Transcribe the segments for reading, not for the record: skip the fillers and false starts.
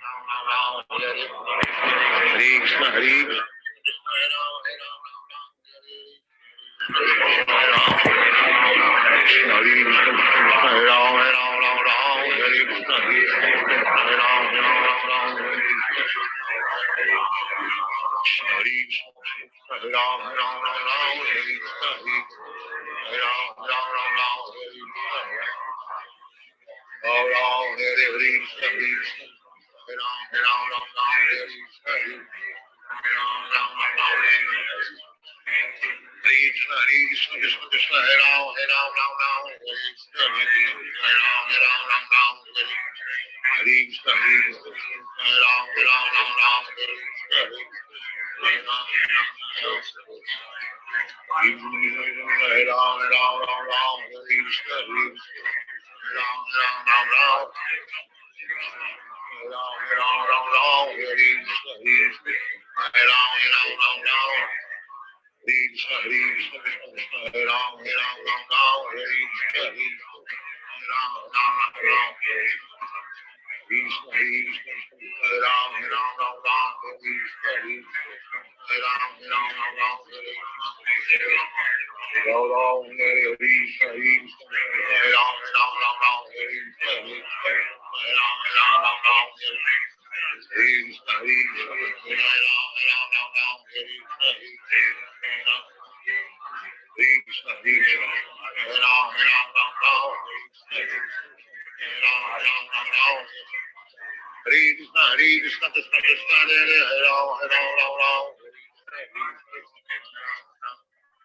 Sit properly. Ram Ram, Hare Hare, Krishna Hare Krishna, Krishna Krishna, Hare Ram, Hare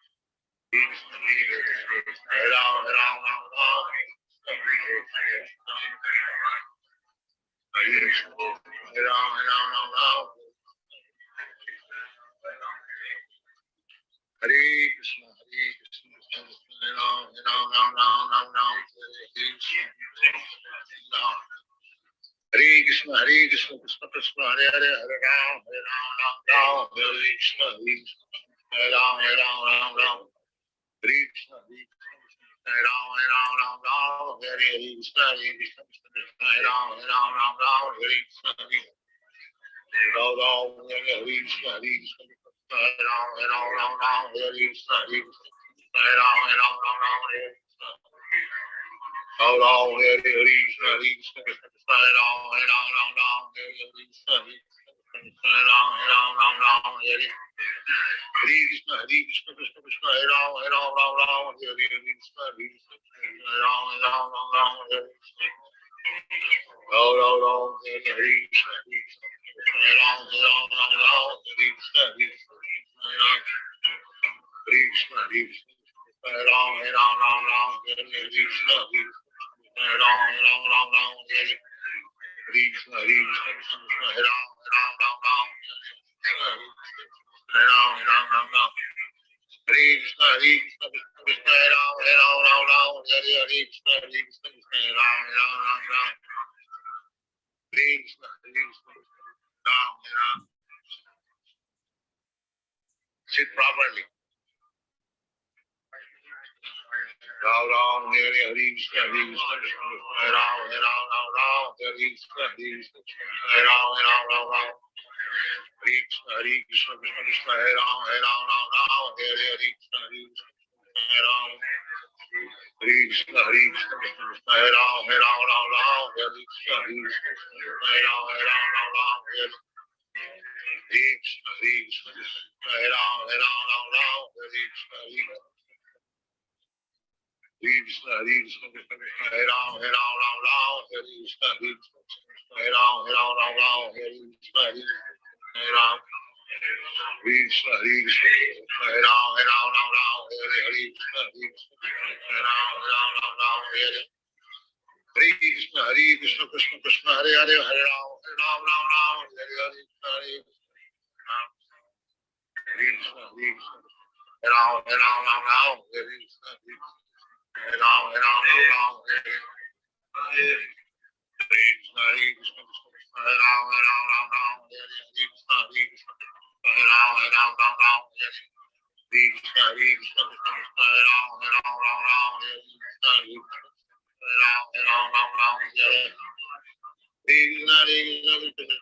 Ram, Ram Ram, Hare Krishna, Hare Krishna, Hare Ram, Hare Ram, Ram Ram, Hare Krishna, Hare Krishna, Krishna Krishna, Hare Ram, Hare Ram, Ram Ram, Hare Hare, Krishna Hare Krishna, Hare Ram, Hare Krishna, Hare Krishna, Krishna Krishna, Hare Ram, Hare Ram, Ram Ram, Hare Krishna, Hare Krishna, Hare Ram, Hare Ram, Ram Ram, Hare Krishna, Hare Krishna, Hare Ram, Hare Ram, Ram Ram, Hare Krishna, Hare Krishna, Krishna, Hare Krishna, Krishna Krishna, Hare Ram, Ram Ram, Hare Krishna, Hare Krishna, Hare Ram, Ram Ram, Hare Krishna, Hare Ram, Krishna, Hare Krishna, Hare Ram, Ram Ram, Hare Krishna, Hare Ram, Ram Ram, Hare Krishna, Hare Krishna, Krishna Krishna, Hare Hare, Hare Ram, Ram Ram, Hare Krishna, Hare Krishna, Hare Krishna, Hare Ram, Ram Ram, Hare Krishna, Hare Ram, Ram Ram, Hare Krishna, Hare Krishna, Krishna Krishna, Hare Ram, Ram Ram, Hare Krishna, Hare Krishna, Hare Ram, Ram Ram, Hare Krishna, Hare Krishna, Krishna Krishna, Hare Ram, Ram, Hare Krishna, Hare Ram, Ram Ram, Hare Krishna, Hare Krishna, Hare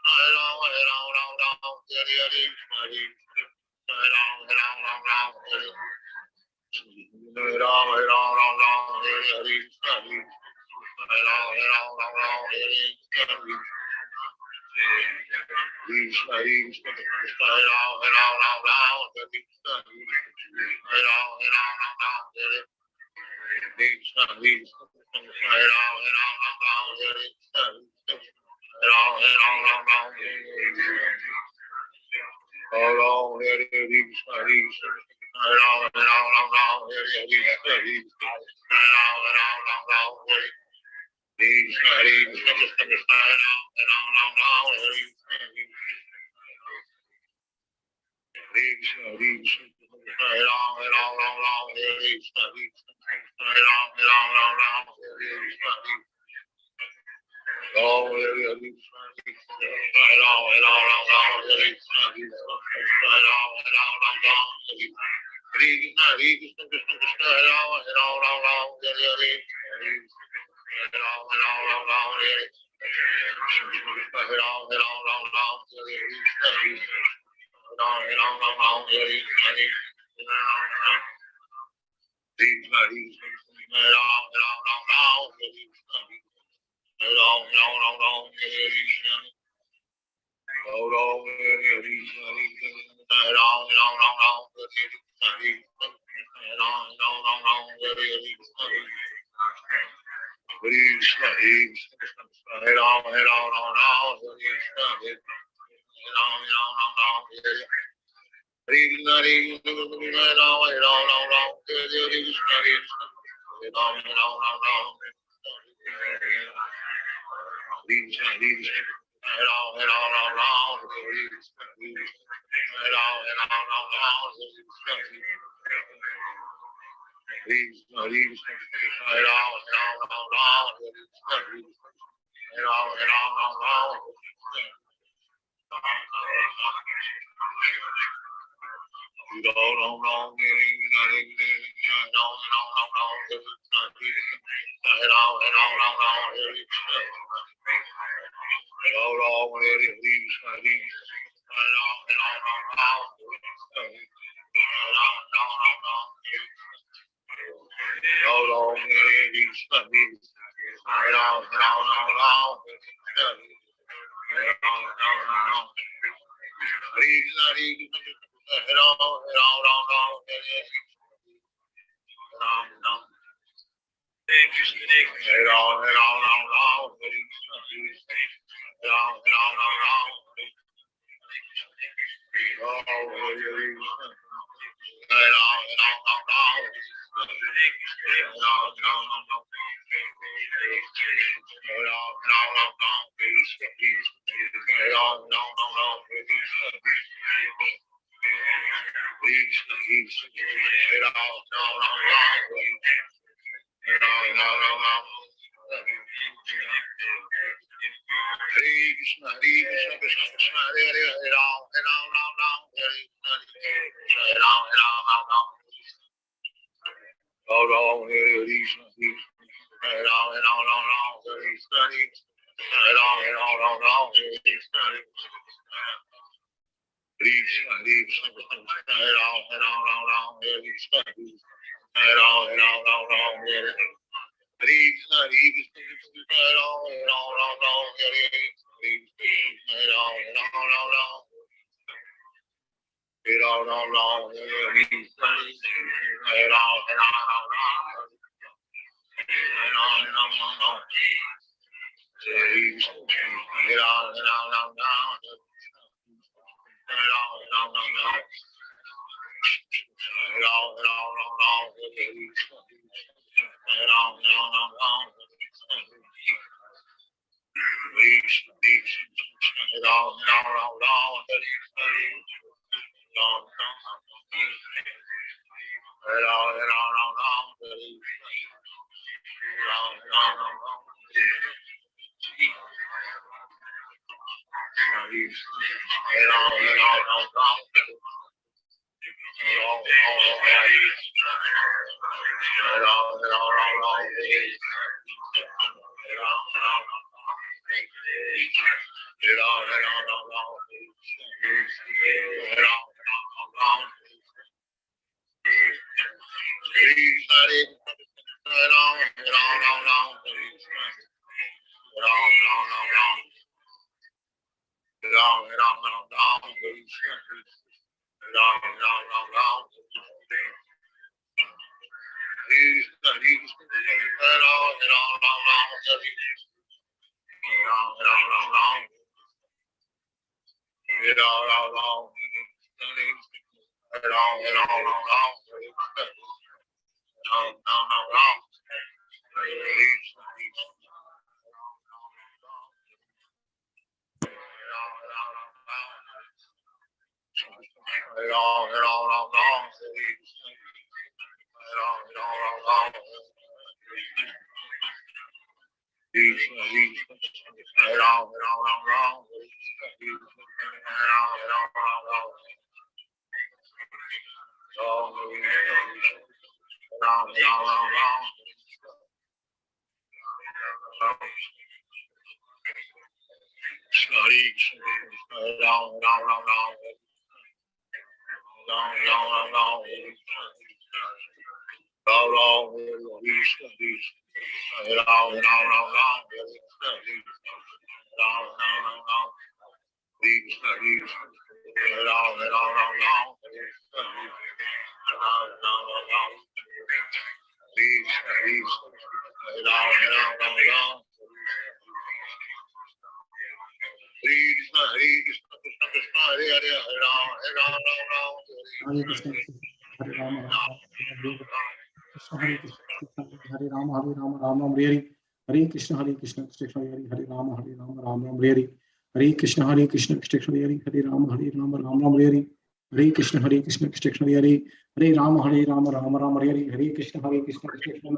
Hare Krishna, Hare Krishna, Krishna Hare Hare Rama, Rama Hare Hare. Hare Krishna, Hare Krishna, Krishna Hare Hare Rama, Rama Hare Hare. Hare Krishna, Hare Krishna, Krishna Hare Hare. Hare Rama, Rama Hare Hare. Hare Krishna, Hare Krishna, Krishna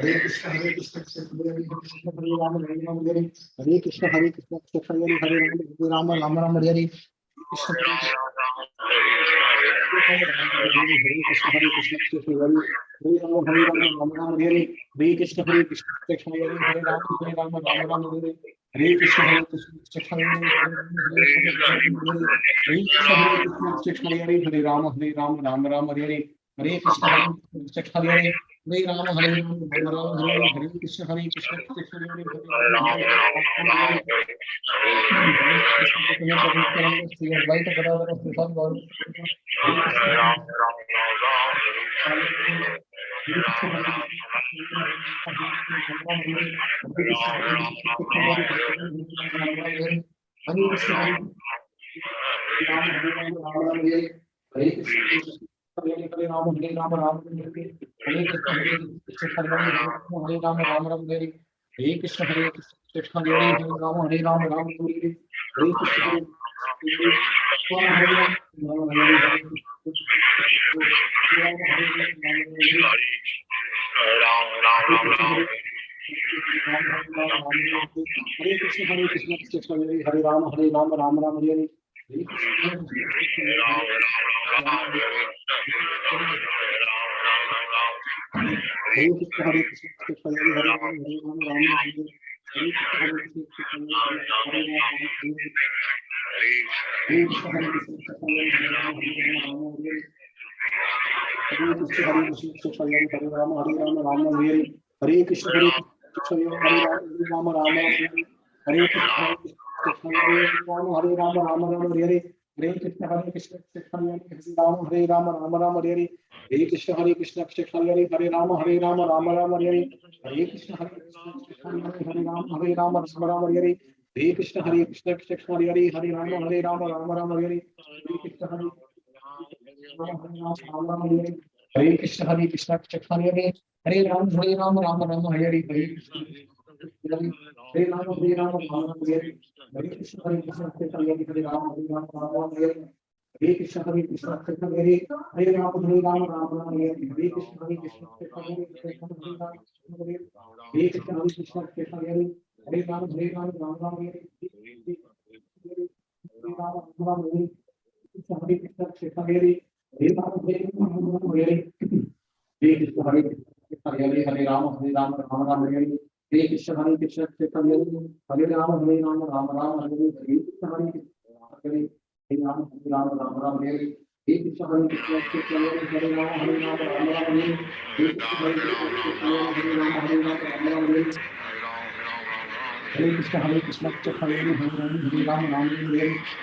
Hare Krishna, Hare Krishna, Krishna Hare Rama, Hare Rama, Hare Krishna, Hare Krishna, Krishna Hare Hare Rama, Rama Rama, Hare Krishna, Hare Krishna, Hare Krishna, Krishna Hare Rama, Hare Rama, Rama Rama, Hare Krishna, Hare Krishna, Krishna Hare Hare Rama, Rama Rama, Hare Krishna, Hare Krishna, Krishna Hare Hare Krishna, Hare Krishna, Krishna Hare Hare Rama, Rama Rama, Hare Krishna, Hare Krishna, Krishna Hare Hare Rama, Rama Rama, Hare Krishna, Hare Krishna, Krishna Hare Hare Hare Krishna, Hare Krishna, Hare Rama, Hare Rama, Rama Rama, Hare Krishna, Hare Hare Krishna, Hare Krishna, Krishna Hare Rama, Hare Rama, Rama Rama, Hare Krishna, Hare Krishna, Krishna Hare Hare Rama, Hare Rama, Rama Rama, Hare Krishna, Hare Krishna, Krishna Hare Krishna, Hare Krishna, Krishna Hare Rama, Hare Rama, Hare Krishna, Hare Krishna, Krishna Hare Rama, Hare Rama, Rama Hare Hare Krishna, Hare Krishna, Hare Rama, Rama Hare Krishna, Hare Krishna, Hare Rama, Rama Rama Hare Hare Krishna, Hare Krishna, Krishna Hare Rama, Rama Rama Hare Hare Krishna, Hare Krishna, Krishna Hare Rama, Rama Rama Hare Hare Krishna, Hare Krishna, Krishna Hare Rama, Rama Rama Hare Hare Krishna, Hare Krishna, Krishna Hare Rama, Rama Rama Hare Hare Krishna, Hare Hare Krishna, Hare Krishna, Krishna Hare Hare Rama, Rama Rama Hare Hare Krishna, Hare Rama, Rama Rama Hare Hare Krishna, Hare Krishna, Krishna Hare Rama, Rama Hare Hare Krishna, Hare Krishna, Krishna Hare Hare Rama, Rama Rama Hare Hare Krishna, Hare Krishna, Krishna Hare Hare Krishna, Hare Krishna, Krishna Hare Hare Rama, Rama Rama Hare Hare Rama, Rama Hare Hare Krishna, Krishna Hare Hare Rama, Rama Hare Hare Krishna, Hare Krishna, Hare Rama, Rama Rama Hare Hare Krishna, Hare Krishna, Krishna Hare Rama, Rama Rama Hare Hare Krishna, Hare Krishna, Rama Rama Hare Hare Krishna, Hare Krishna, Krishna Hare Rama, Rama Rama Hare Hare Krishna, Hare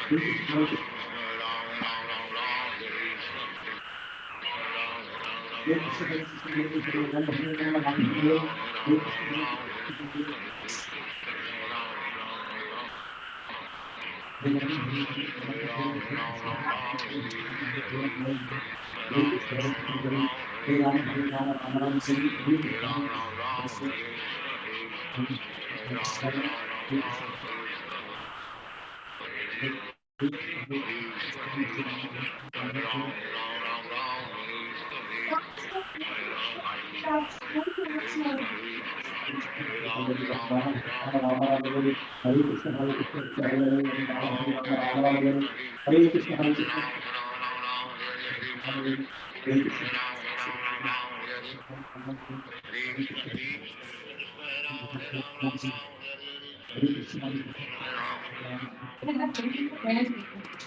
Krishna, Hare Rama, Rama Rama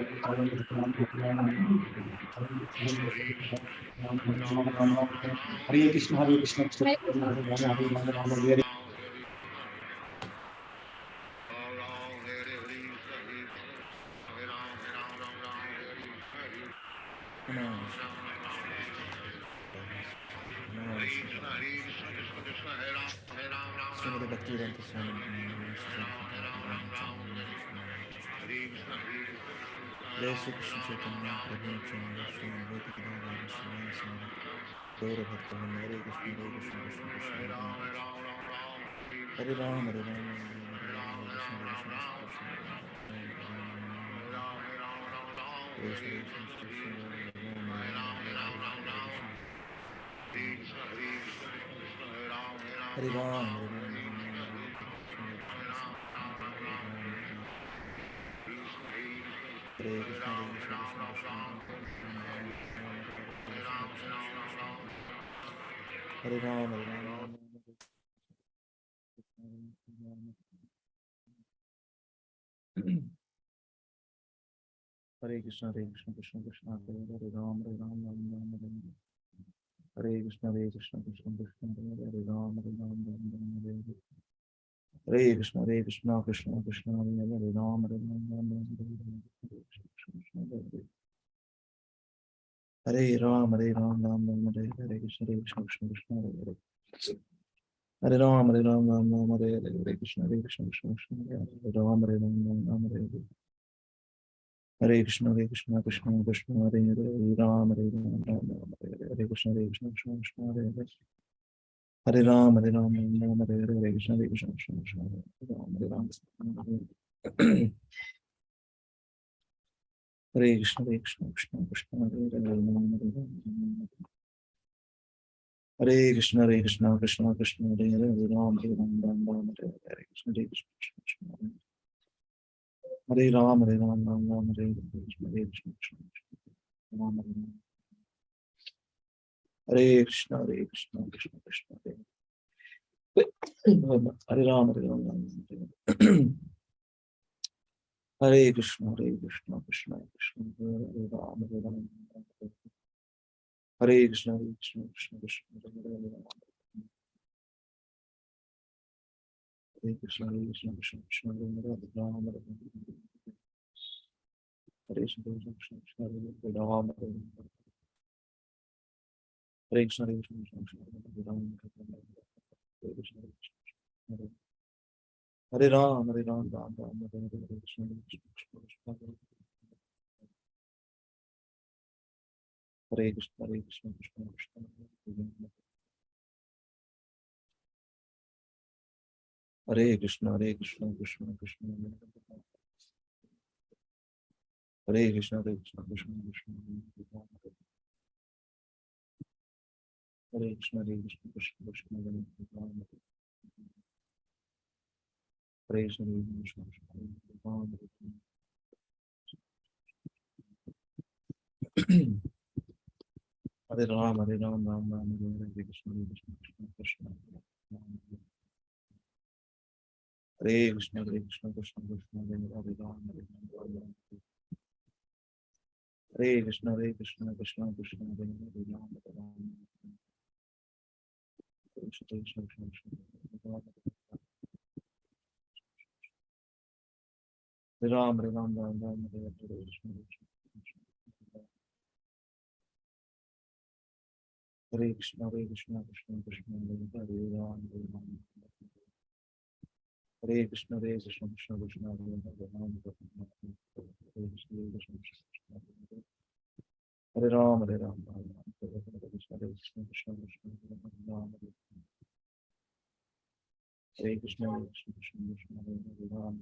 Hare Hare Krishna, Hare Krishna, Krishna Hare Rama, Rama Hare Hare Hare Krishna, Hare Krishna, Krishna Hare Rama, Rama Hare Srimati Bhaktivedanta Swami Jai Sri Krishna Chaitanya Prabhu Nityananda Shri Advaita Gadadhara Shivasana Gaura Bhakta Vrinda Hare Krishna Hare Krishna Krishna Krishna Hare Ram Hare Ram Hare Krishna Hare Krishna Krishna Hare Krishna Hare Ram Hare Krishna Krishna Krishna Hare Ram Hare Ram Hare Krishna Krishna Krishna Hare Ram Hare Ram Hare Krishna Krishna Krishna Hare Ram Hare Ram Hare Ram Hare Krishna Krishna Krishna Hare Ram Hare Ram Hare Krishna Krishna Krishna Hare Ram Hare Hare Krishna Krishna Krishna Hare Ram Hare Hare Krishna Krishna Krishna Hare Ram Hare Hare Krishna Krishna Krishna Hare Ram Hare Krishna Krishna Krishna Hare Krishna Krishna Krishna Hare Ram Hare Krishna Krishna Hare Ram Hare Krishna Krishna Hare Krishna Krishna Krishna Hare Ram Hare Hare Krishna Krishna Krishna Hare Ram Hare Krishna Krishna Krishna Hare Krishna Krishna Krishna Hare Ram Hare Krishna Krishna Hare Ram Hare Krishna Krishna Hare Ram Hare Ram Hare Ram Hare Krishna Krishna Hare Krishna Krishna Krishna Hare Krishna Krishna Krishna Hare Krishna Krishna Krishna Hare Krishna Krishna Krishna Hare Krishna Hare Ram Hare Ram Hare Krishna Krishna Hare Krishna Krishna Krishna Hare Ram Hare Krishna Krishna Krishna Hare Ram Ram Hare Krishna Krishna Krishna Hare Ram Hare Krishna Krishna Krishna Hare Ram Hare Ram Hare Ram Hare Krishna Krishna Krishna Hare Krishna Krishna Krishna Hare Ram Hare Krishna Krishna Krishna Hare Ram Hare Ram Hare Ram Hare Krishna Krishna Hare Ram Hare Krishna Krishna Krishna Hare Ram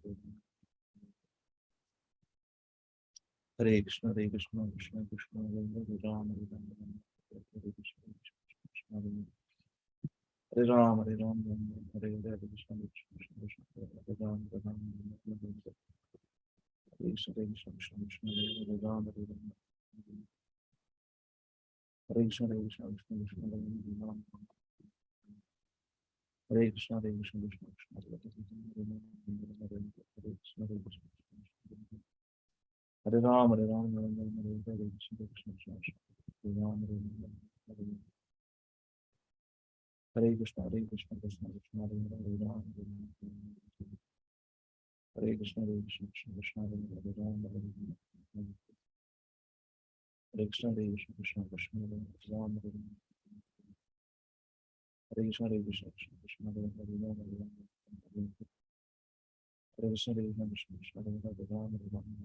Hare Krishna Krishna Krishna Hare Ram Hare Krishna Krishna Krishna Hare Ram Hare Ram Hare Krishna Krishna Hare Ram Hare Krishna Krishna Krishna Hare Ram Hare Krishna Krishna Krishna Hare Ram Hare Krishna Krishna Krishna Hare Ram Hare Krishna, Hare Krishna, Krishna Krishna, Hare Hare, Hare Rama, Hare Rama,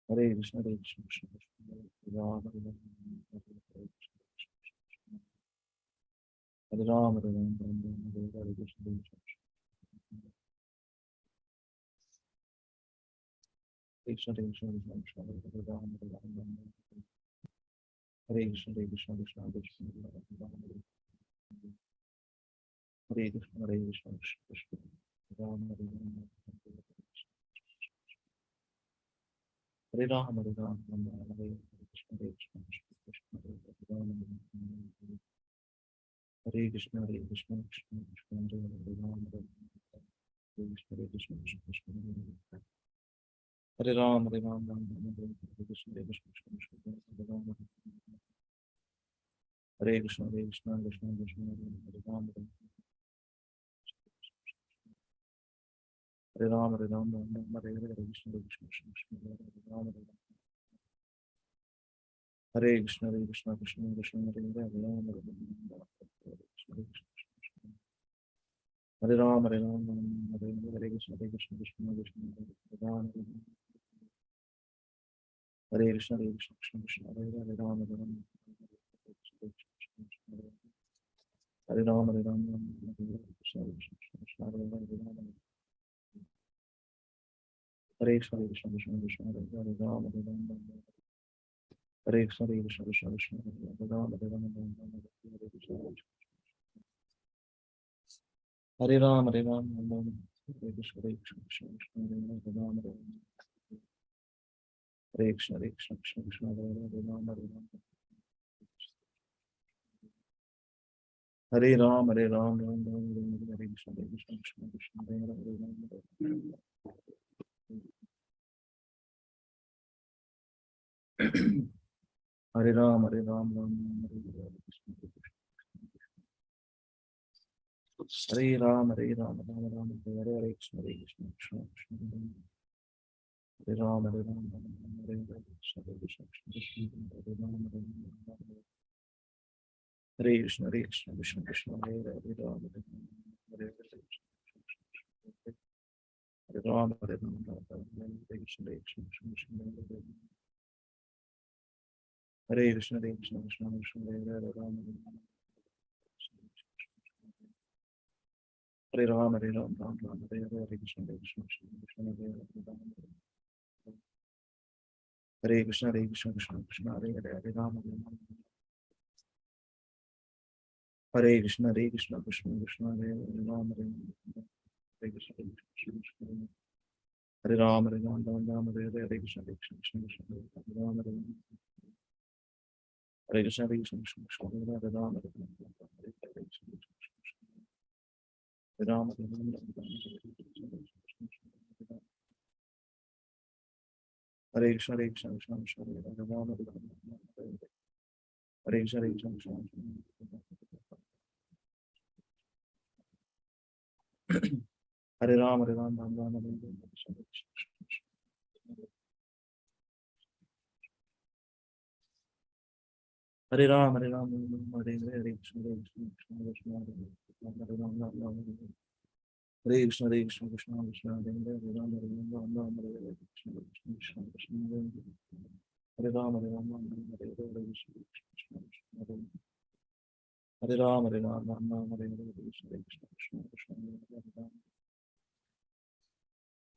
Hare Krishna, Hare Krishna, Krishna Krishna, Hare Hare, Hare Rama, Hare Rama, Hare Krishna, Hare Krishna, Krishna Krishna, Hare Rama, Hare Rama, Hare Rama, Hare Rama, Hare Krishna, Hare Krishna, Krishna Krishna, Krishna Krishna, Hare Rama, Hare Rama, Hare Krishna, Hare Krishna, Krishna Krishna, Hare Rama, Hare Krishna, Hare Krishna, Krishna Krishna, Hare Rama, Hare Rama, Hare Rama, Hare Rama, Hare Krishna, Hare Krishna, Krishna Krishna, Hare Rama, Hare Krishna, Hare Krishna, Krishna Krishna, Hare Rama, Hare Krishna, Hare Krishna, Krishna Krishna, Hare Rama, Hare Rama, Hare Krishna, Hare Krishna, Krishna Krishna, Hare Rama, Hare Krishna, Hare Krishna, Krishna Krishna, Hare Rama, Hare Rama, Hare Rama, Hare Krishna, Hare Krishna, Krishna Hare Rama, Hare Krishna, Hare Krishna, Krishna Krishna, Hare Rama, Hare Rama, Hare Rama, Hare Krishna, Hare Krishna, Krishna Krishna, Hare Rama, Hare Krishna, Hare Krishna, Krishna Krishna, Hare Rama, Hare Rama, Hare Rama, Hare Krishna, Hare Krishna, Krishna Hare Rama, Hare Krishna, Hare Krishna, Krishna Krishna, Hare Rama, Hare Krishna, Hare Krishna, Krishna Krishna, Hare Rama, Hare Rama, Hare Krishna, Hare Rama, Hare Rama, Hare Krishna, Hare Krishna, Krishna Krishna, Hare Rama, Hare Krishna, Hare Krishna, Krishna Krishna, Hare Rama, Hare Rama, Hare Rama, Hare Krishna, Hare Krishna, Krishna Krishna, Hare Rama, Hare Rama, Hare Rama, Hare Krishna, Hare Rama, Hare Rama, Rama Rama, Hare Krishna, Hare Krishna, Krishna Krishna, Hare Rama, Hare Rama, Hare Krishna, Hare Krishna, Krishna Hare Rama, Hare Krishna, Hare Krishna, Krishna Krishna, Hare Rama, Hare Rama, Hare Rama, Hare Krishna, Hare Krishna, Krishna Hare Krishna, Hare Krishna, Krishna Krishna, Hare Rama, Hare Rama, Hare Rama, Rama Rama, Hare Krishna, Hare Krishna, Krishna Hare Krishna, Hare Krishna, Krishna Krishna, Hare Rama, Hare Krishna, Hare Krishna, Krishna Krishna, Hare Rama, Hare Krishna, Hare Krishna, Hare Rama, Hare Rama, Rama Hare Krishna, Hare Krishna, Krishna Hare Rama, Hare Krishna, Hare Krishna, Krishna Krishna, Hare Rama, Hare Rama, Hare Krishna, Hare Krishna, Krishna Krishna, Hare Rama, Hare Krishna, Hare Krishna, Krishna Hare Rama, Hare Rama, Rama Hare Hare Rama, Hare Rama, Hare Krishna, Hare Krishna, Krishna Hare Rama, Hare Krishna, Hare Krishna, Krishna Krishna, Hare Rama, Hare Krishna, Krishna Krishna, Hare Rama, Hare Rama, Hare Krishna, Hare Rama, Hare Rama, Hare Krishna, Krishna Krishna,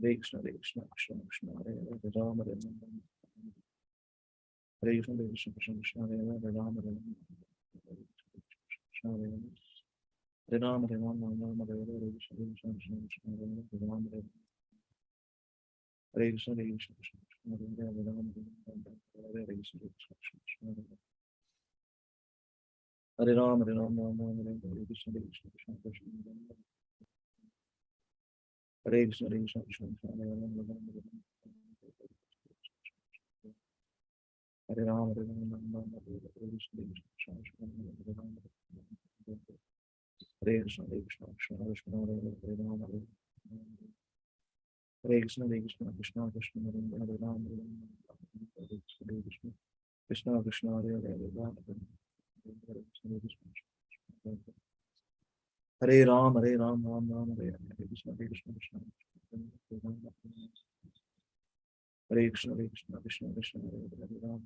Hare Krishna, Hare Krishna, Krishna Krishna, Hare Rama, Hare Hare Krishna, Hare Krishna, Krishna Krishna, Hare Rama, Hare Krishna, Hare Rama, Hare Rama, Hare Krishna, Krishna Krishna, Hare Rama, Hare Krishna, Hare Krishna, Krishna Krishna, Hare Rama, Hare Krishna, Krishna Krishna, Hare Rama, Hare Rama, Hare Krishna, Hare Krishna, Krishna Krishna, Hare Krishna, Hare Krishna, Krishna Krishna, Hare Rama, Hare Rama, Hare Rama, Hare Krishna, Hare Krishna, Hare Rama, Hare Krishna, Hare Krishna, Krishna Krishna, Hare Rama, Hare Krishna, Hare Krishna, Krishna Krishna, Hare Rama, Hare Krishna, Krishna Krishna, Hare Rama, Hare Krishna, Hare Ram, Hare Ram, Ram Ram, Hare Hare, Hare Krishna, Krishna Krishna, Hare Krishna, Krishna Krishna, Krishna Hare Ram,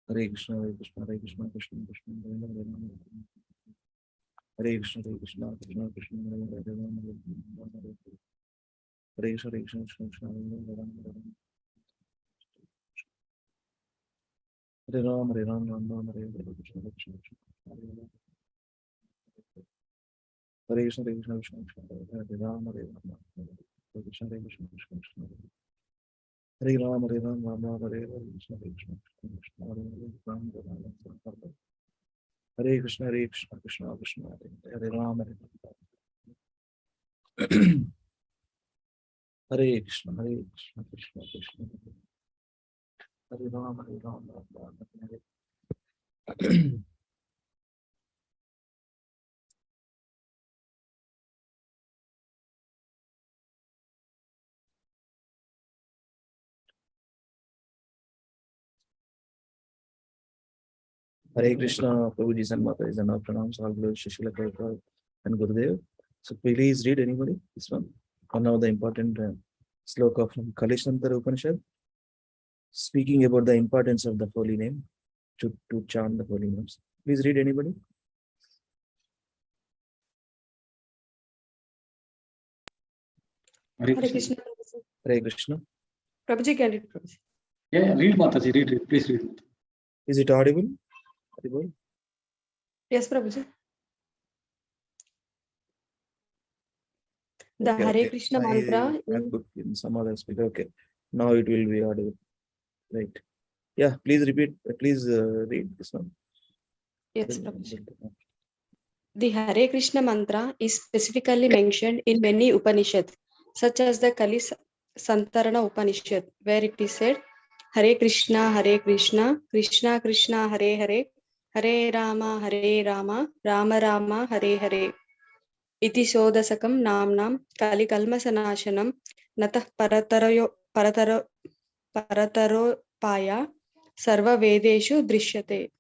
Hare Krishna, Krishna Krishna, Krishna Krishna, Hare Ram, Hare Krishna, Krishna Krishna, Krishna Hare Ram, Hare Krishna, Krishna Krishna, Hare Ram, Hare Ram, Hare Ram, Ram Ram, Hare Hare, Krishna Krishna, Hare Krishna, Krishna Krishna, Hare Ram, Hare Ram, Hare Krishna, Krishna Krishna, Hare Ram, Hare Ram, Ram Ram, Hare Hare, Krishna Krishna, Krishna Hare Ram, Hare Krishna, Krishna Krishna, Hare Ram, Hare Hare Krishna, Krishna Krishna, Hare Ram, Hare Ram, Ram Ram, Hare Hare. Hare Krishna, Prabhuji and Mataji and our pranams, all glory Shishila Prabhupada and Gurudev. So please read anybody this one of the important sloka from Kalishantara Upanishad, speaking about the importance of the holy name, to chant the holy names. Please read anybody. Hare Hare Krishna. Krishna. Hare Krishna. Prabhuji, can read, Prabhuji. Yeah, read Mataji, read, please read. Is it audible? Audible? Yes, Prabhuji. The Okay, Hare okay. Krishna I mantra have put in some other speaker. Okay, now it will be audible. Right. Yeah, please repeat. Please read this one. Yes, Prabhuji. The Hare Krishna mantra is specifically mentioned in many Upanishads, such as the Kali Santarana Upanishad, where it is said, Hare Krishna, Krishna Krishna, Hare Hare, Hare Rama, Rama Rama, Hare Hare. Iti Shodasakam Namnam Kali Kalmasanashanam Natah Parataro Paya Sarva Vedeshu Drishyate.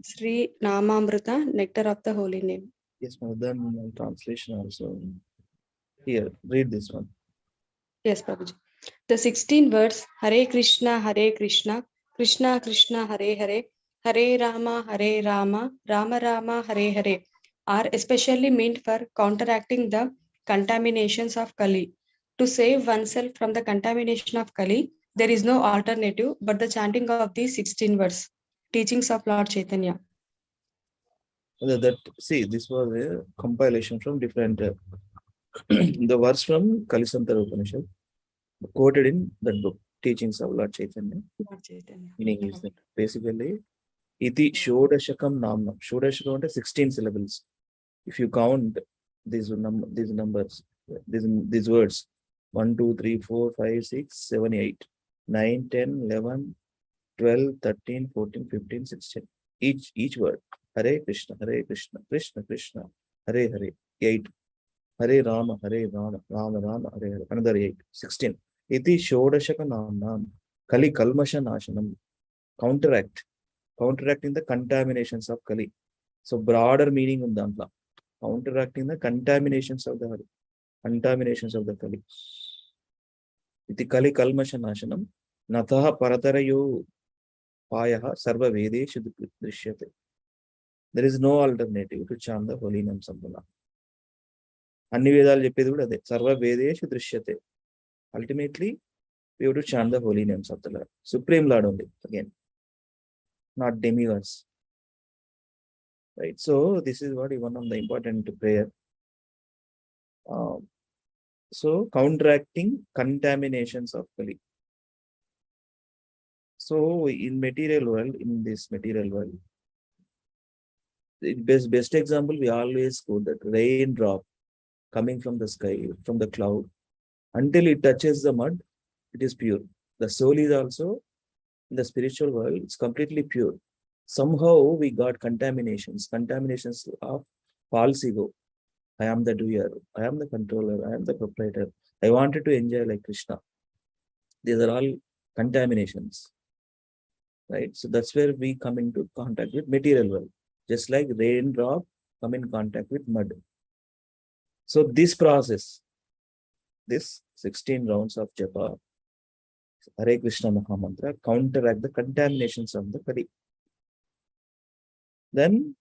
Sri Namamrita, Nectar of the Holy Name. Yes, ma'am. Then translation also. Here, read this one. Yes, Prabhuji. The 16 words Hare Krishna, Krishna Krishna, Hare Hare, Hare Rama, Rama Rama, Hare Hare are especially meant for counteracting the contaminations of Kali. To save oneself from the contamination of Kali, there is no alternative but the chanting of these 16 words, teachings of Lord Chaitanya. See, this was a compilation from different the verse from Kalisantara Upanishad quoted in that book, Teachings of Lord Chaitanya. Lord Chaitanya. Meaning is that basically, Iti Shodashakam Namnam. Shodashakam is 16 syllables. If you count these numbers, these words, 1, 2, 3, 4, 5, 6, 7, 8, 9, 10, 11, 12, 13, 14, 15, 16. Each word. Hare Krishna, Krishna Krishna, Hare Hare. 8. Hare Rama, Rama Rama, Hare Hare. Another 8. 16. Iti Shodashaka Namnam Kali Kalmasha Nashanam. Counteracting the contaminations of Kali. So broader meaning in Dantla. Counteracting the contaminations of the Kali. Iti Kali Kalmasha Nashanam Nataha Paratarayo Payaha Sarva Vedeshu Drishyate. There is no alternative to chant the holy names of Allah. Anni Vedalu cheppedi kuda ade. Sarva Vedeshu Drishyate. Ultimately, we have to chant the holy names of the Lord. Supreme Lord only, again. Not demigods. Right. So this is what is one of the important prayer. So counteracting contaminations of Kali. So in this material world, the best example we always quote that raindrop coming from the sky, from the cloud, until it touches the mud, it is pure. The soul is also in the spiritual world, it's completely pure. Somehow we got contaminations of false ego. I am the doer, I am the controller, I am the proprietor. I wanted to enjoy like Krishna. These are all contaminations. right? So that's where we come into contact with material world, just like raindrop come in contact with mud. So this process, this 16 rounds of japa, Hare Krishna Mahamantra, counteract the contaminations of the Kali. Then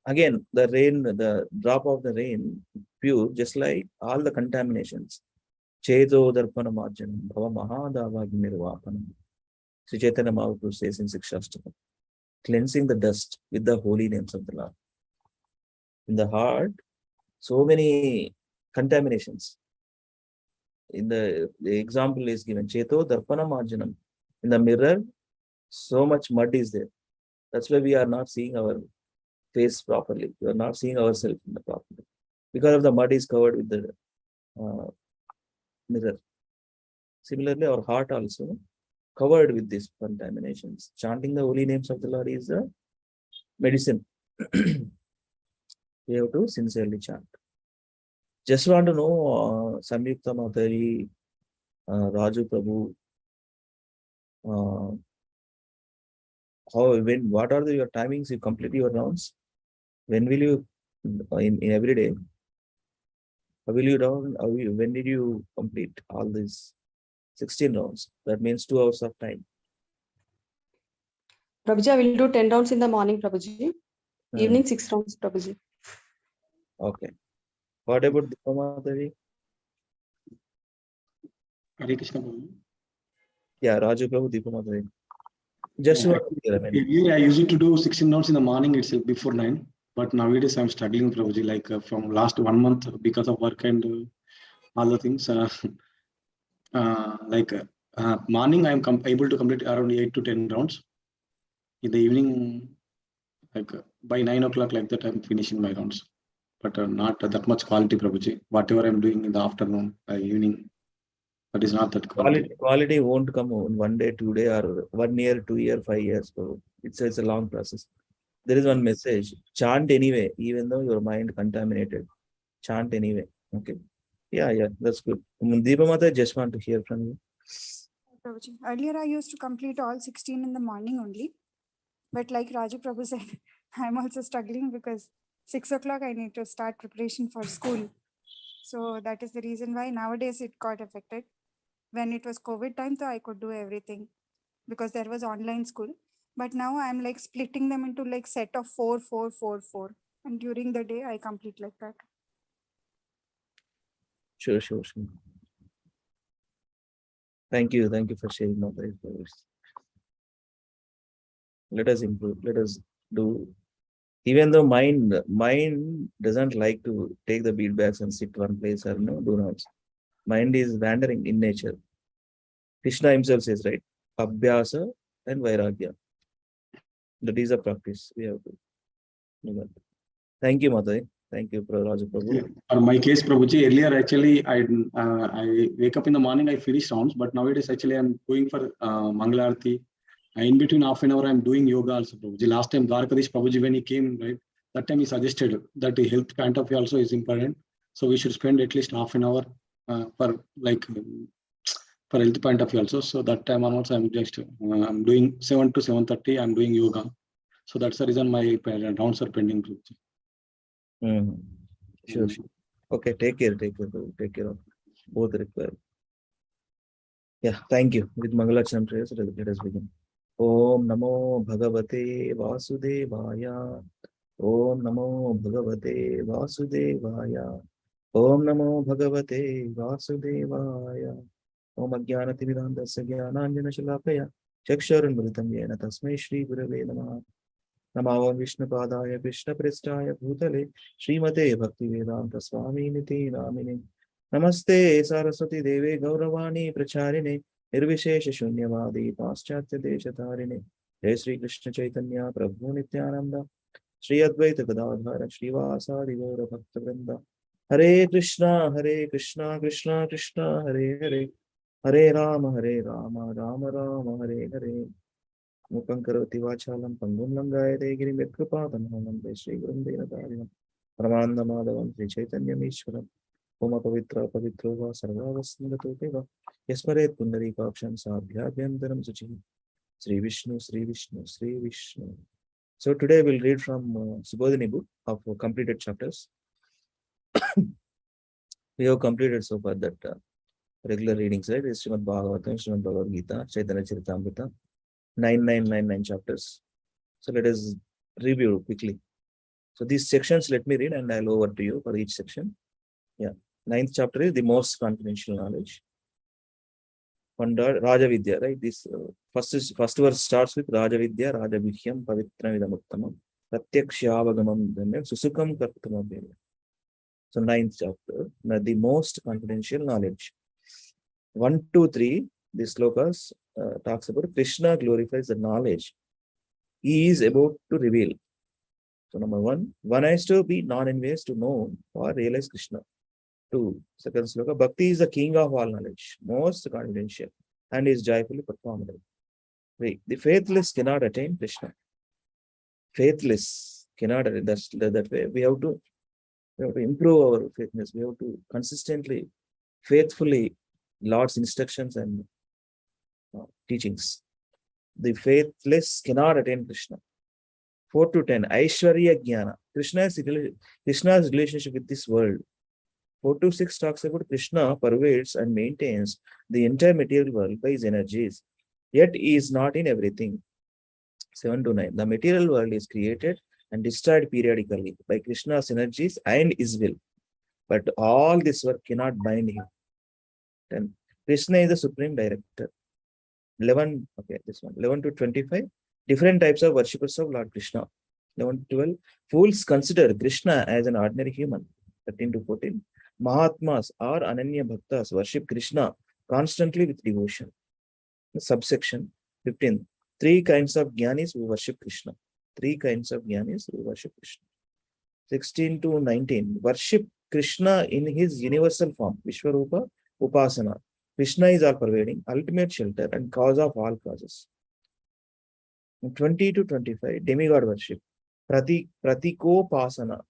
again, the rain, the drop of the rain, pure, just like all the contaminations. Chedo Darpana Marjanam, Bhava Mahadavag Nirvapanam. Sri Chaitanya Mahaprabhu says in Sikshastakam, cleansing the dust with the holy names of the Lord. In the heart, so many contaminations. In the example is given, Cheto Darpana Marjanam. In the mirror, so much mud is there. That's why we are not seeing our face properly. We are not seeing ourselves in the properly. Because of the mud is covered with the mirror. Similarly, our heart also covered with these contaminations. Chanting the holy names of the Lord is a medicine. We have to sincerely chant. Just want to know, Samyukta Matari, Raju Prabhu, what are your timings? You complete your rounds? When will you, in every day? How will you down? When did you complete all these 16 rounds? That means 2 hours of time. Prabhuji, I will do 10 rounds in the morning, Prabhuji. Evening 6 rounds, Prabhuji. Okay. What about Deepa Mataji? Hare Krishna Prabhu. Yeah, Raju Prabhu, Deepa Mataji. Just Yeah, what I used to do 16 rounds in the morning itself before 9. But nowadays I'm struggling, Prabhuji, like from last 1 month because of work and all the things. Morning I'm able to complete around 8 to 10 rounds. In the evening, like by 9 o'clock, like that, I'm finishing my rounds. But not that much quality, Prabhuji. Whatever I'm doing in the afternoon, evening, that is not that quality. Quality won't come in 1 day, 2 day, or 1 year, 2 year, 5 years. So it's a long process. There is one message. Chant anyway, even though your mind contaminated. Chant anyway. Okay. Yeah, that's good. Deepa Mata, just want to hear from you. Prabhuji, earlier I used to complete all 16 in the morning only. But like Raju Prabhu said, I'm also struggling because 6 o'clock I need to start preparation for school. So that is the reason why nowadays it got affected. When it was COVID time, so I could do everything because there was online school. But now I'm like splitting them into like set of 4, 4, 4, 4. And during the day I complete like that. Sure. Thank you for sharing my thoughts. Let us improve. Let us do. Even though mind doesn't like to take the beadbacks and sit one place or do not. Mind is wandering in nature. Krishna himself says, right? Abhyasa and Vairagya. That is a practice we have to do that. Thank you, Mata. Thank you, Raju Prabhu. For my case, Prabhuji, earlier actually I wake up in the morning, I finish rounds, but nowadays actually I'm going for Mangalarti. In between half an hour, I'm doing yoga also, Prabhuji. Last time Dwarkadish Prabhuji, when he came, right, that time he suggested that the health point of view also is important. So we should spend at least half an hour for health point of view also. So that time onwards, I'm just I'm doing 7 to 7:30. I'm doing yoga. So that's the reason my rounds are pending. Sure. Okay, take care of both required. Yeah, thank you. With Mangalachanam prayers, let us begin. Om Namo Bhagavate Vasudevaya. Om Namo Bhagavate Vasudevaya. Om Namo Bhagavate Vasudevaya. Om Ajnanati Vidandasya Jnananjana Shalakaya. Chakshurunmritam Yena Tasmai Shri Gurave Namaha. Namo Vishnu Padaya Krishna Prestaya Bhutale Srimate Bhakti Vedanta Swami Niti Namine Namaste Saraswati Deve Gauravani Pracharine Nirvishesha Shunyavadi Paschatya Deshatarine Jai Sri Krishna Chaitanya Prabhu Nityananda Sri Advaita Gadadhara Srivasadi Gaura Bhakta Vrinda Hare Krishna Krishna Krishna Hare Hare Hare Rama Rama Rama Hare Hare Mukhaṁ karoti vācālam pangum langāyate girim yatkripatamaham Shri Gurum Dinatarinam Paramananda Madhavam Sri Chaitanya Ishwaram Oma Pavitra Pavitro Va Sarvavasnagato Deva Yasmaret Pundarikaksham Sabhyabhyantaram Suchi Sri Vishnu, Sri Vishnu, Sri Vishnu. So today we'll read from Subodhini book of completed chapters. We have completed so far that regular readings, right? It's Srimad Bhagavatam, Srimad Bhagavad Gita, Chaitanya Charitamrita, 9999 chapters. So let us review quickly. So these sections, let me read and I'll over to you for each section. Yeah. 9th chapter is the most confidential knowledge. Raja Vidya, right? This first verse starts with Raja Vidya, Raja Vihyam, Pavitra Vidamuttamam, Pratyakshyavagamam Dhamyam, Susukam Kartamam. So 9th chapter, the most confidential knowledge. 1, 2, 3, the slokas talks about Krishna glorifies the knowledge he is about to reveal. So number one has to be non-envious to know or realize Krishna. 2, second sloka, Bhakti is the king of all knowledge, most confidential, and is joyfully performed. 3, the faithless cannot attain Krishna. Faithless cannot attain, that way. We have to improve our faithfulness. We have to consistently, faithfully, Lord's instructions and teachings. The faithless cannot attain Krishna. 4 to 10, Aishwarya Jnana. Krishna's relationship with this world. 4 to 6 talks about Krishna pervades and maintains the entire material world by his energies, yet he is not in everything. 7 to 9, the material world is created and destroyed periodically by Krishna's energies and his will, but all this work cannot bind him. 10, Krishna is the supreme director. 11, okay, this one, 11 to 25, different types of worshippers of Lord Krishna. 11 to 12, fools consider Krishna as an ordinary human. 13 to 14, Mahatmas or Ananya Bhaktas worship Krishna constantly with devotion. Subsection 15, 3 kinds of jnanis who worship Krishna. 3 kinds of jnanis who worship Krishna. 16 to 19, worship Krishna in his universal form, Vishwarupa Upasana. Krishna is all pervading, ultimate shelter, and cause of all causes. 20 to 25, demigod worship. Pratikopasana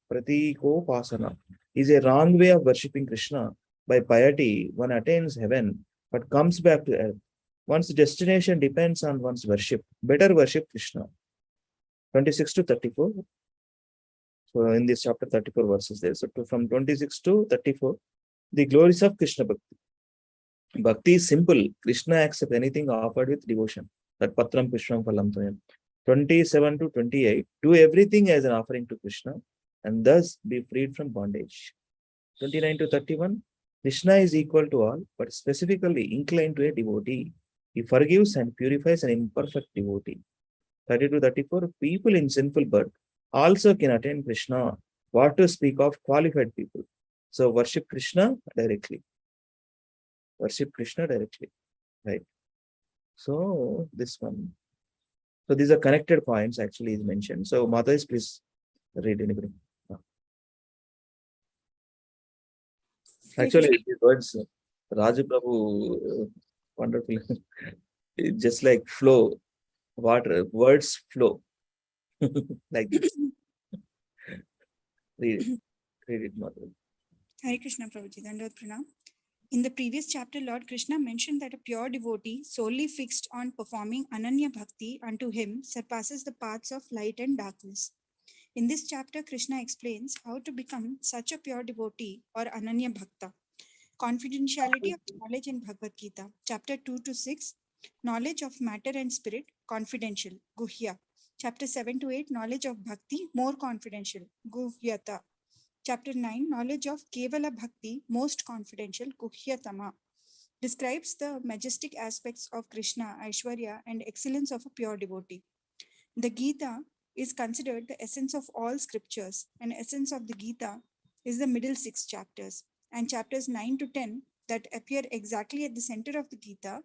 is a wrong way of worshipping Krishna. By piety, one attains heaven, but comes back to earth. One's destination depends on one's worship. Better worship Krishna. 26 to 34. So in this chapter, 34 verses there. So from 26 to 34, the glories of Krishna Bhakti. Bhakti is simple. Krishna accepts anything offered with devotion. That Patram Pushpam Phalam Toyam. 27 to 28, do everything as an offering to Krishna and thus be freed from bondage. 29 to 31, Krishna is equal to all, but specifically inclined to a devotee. He forgives and purifies an imperfect devotee. 30 to 34, people in sinful birth also can attain Krishna. What to speak of qualified people? So worship Krishna directly. Worship Krishna directly. Right. So this one. So these are connected points actually is mentioned. So Mata is please read anybody. Actually, these words, Raju Prabhu, wonderful. It's just like flow, water, words flow. Like this. Read it, Mata. Hare Krishna Prabhuji, Dandavad Pranam. In the previous chapter, Lord Krishna mentioned that a pure devotee solely fixed on performing Ananya Bhakti unto him surpasses the paths of light and darkness. In this chapter, Krishna explains how to become such a pure devotee or Ananya Bhakta. Confidentiality of knowledge in Bhagavad Gita, chapter 2 to 6, knowledge of matter and spirit, confidential, Guhya. Chapter 7 to 8, knowledge of Bhakti, more confidential, Guhyata. Chapter 9, knowledge of Kevala Bhakti, most confidential, Guhyatama, describes the majestic aspects of Krishna, Aishwarya, and excellence of a pure devotee. The Gita is considered the essence of all scriptures, and essence of the Gita is the middle 6 chapters, and chapters 9 to 10 that appear exactly at the center of the Gita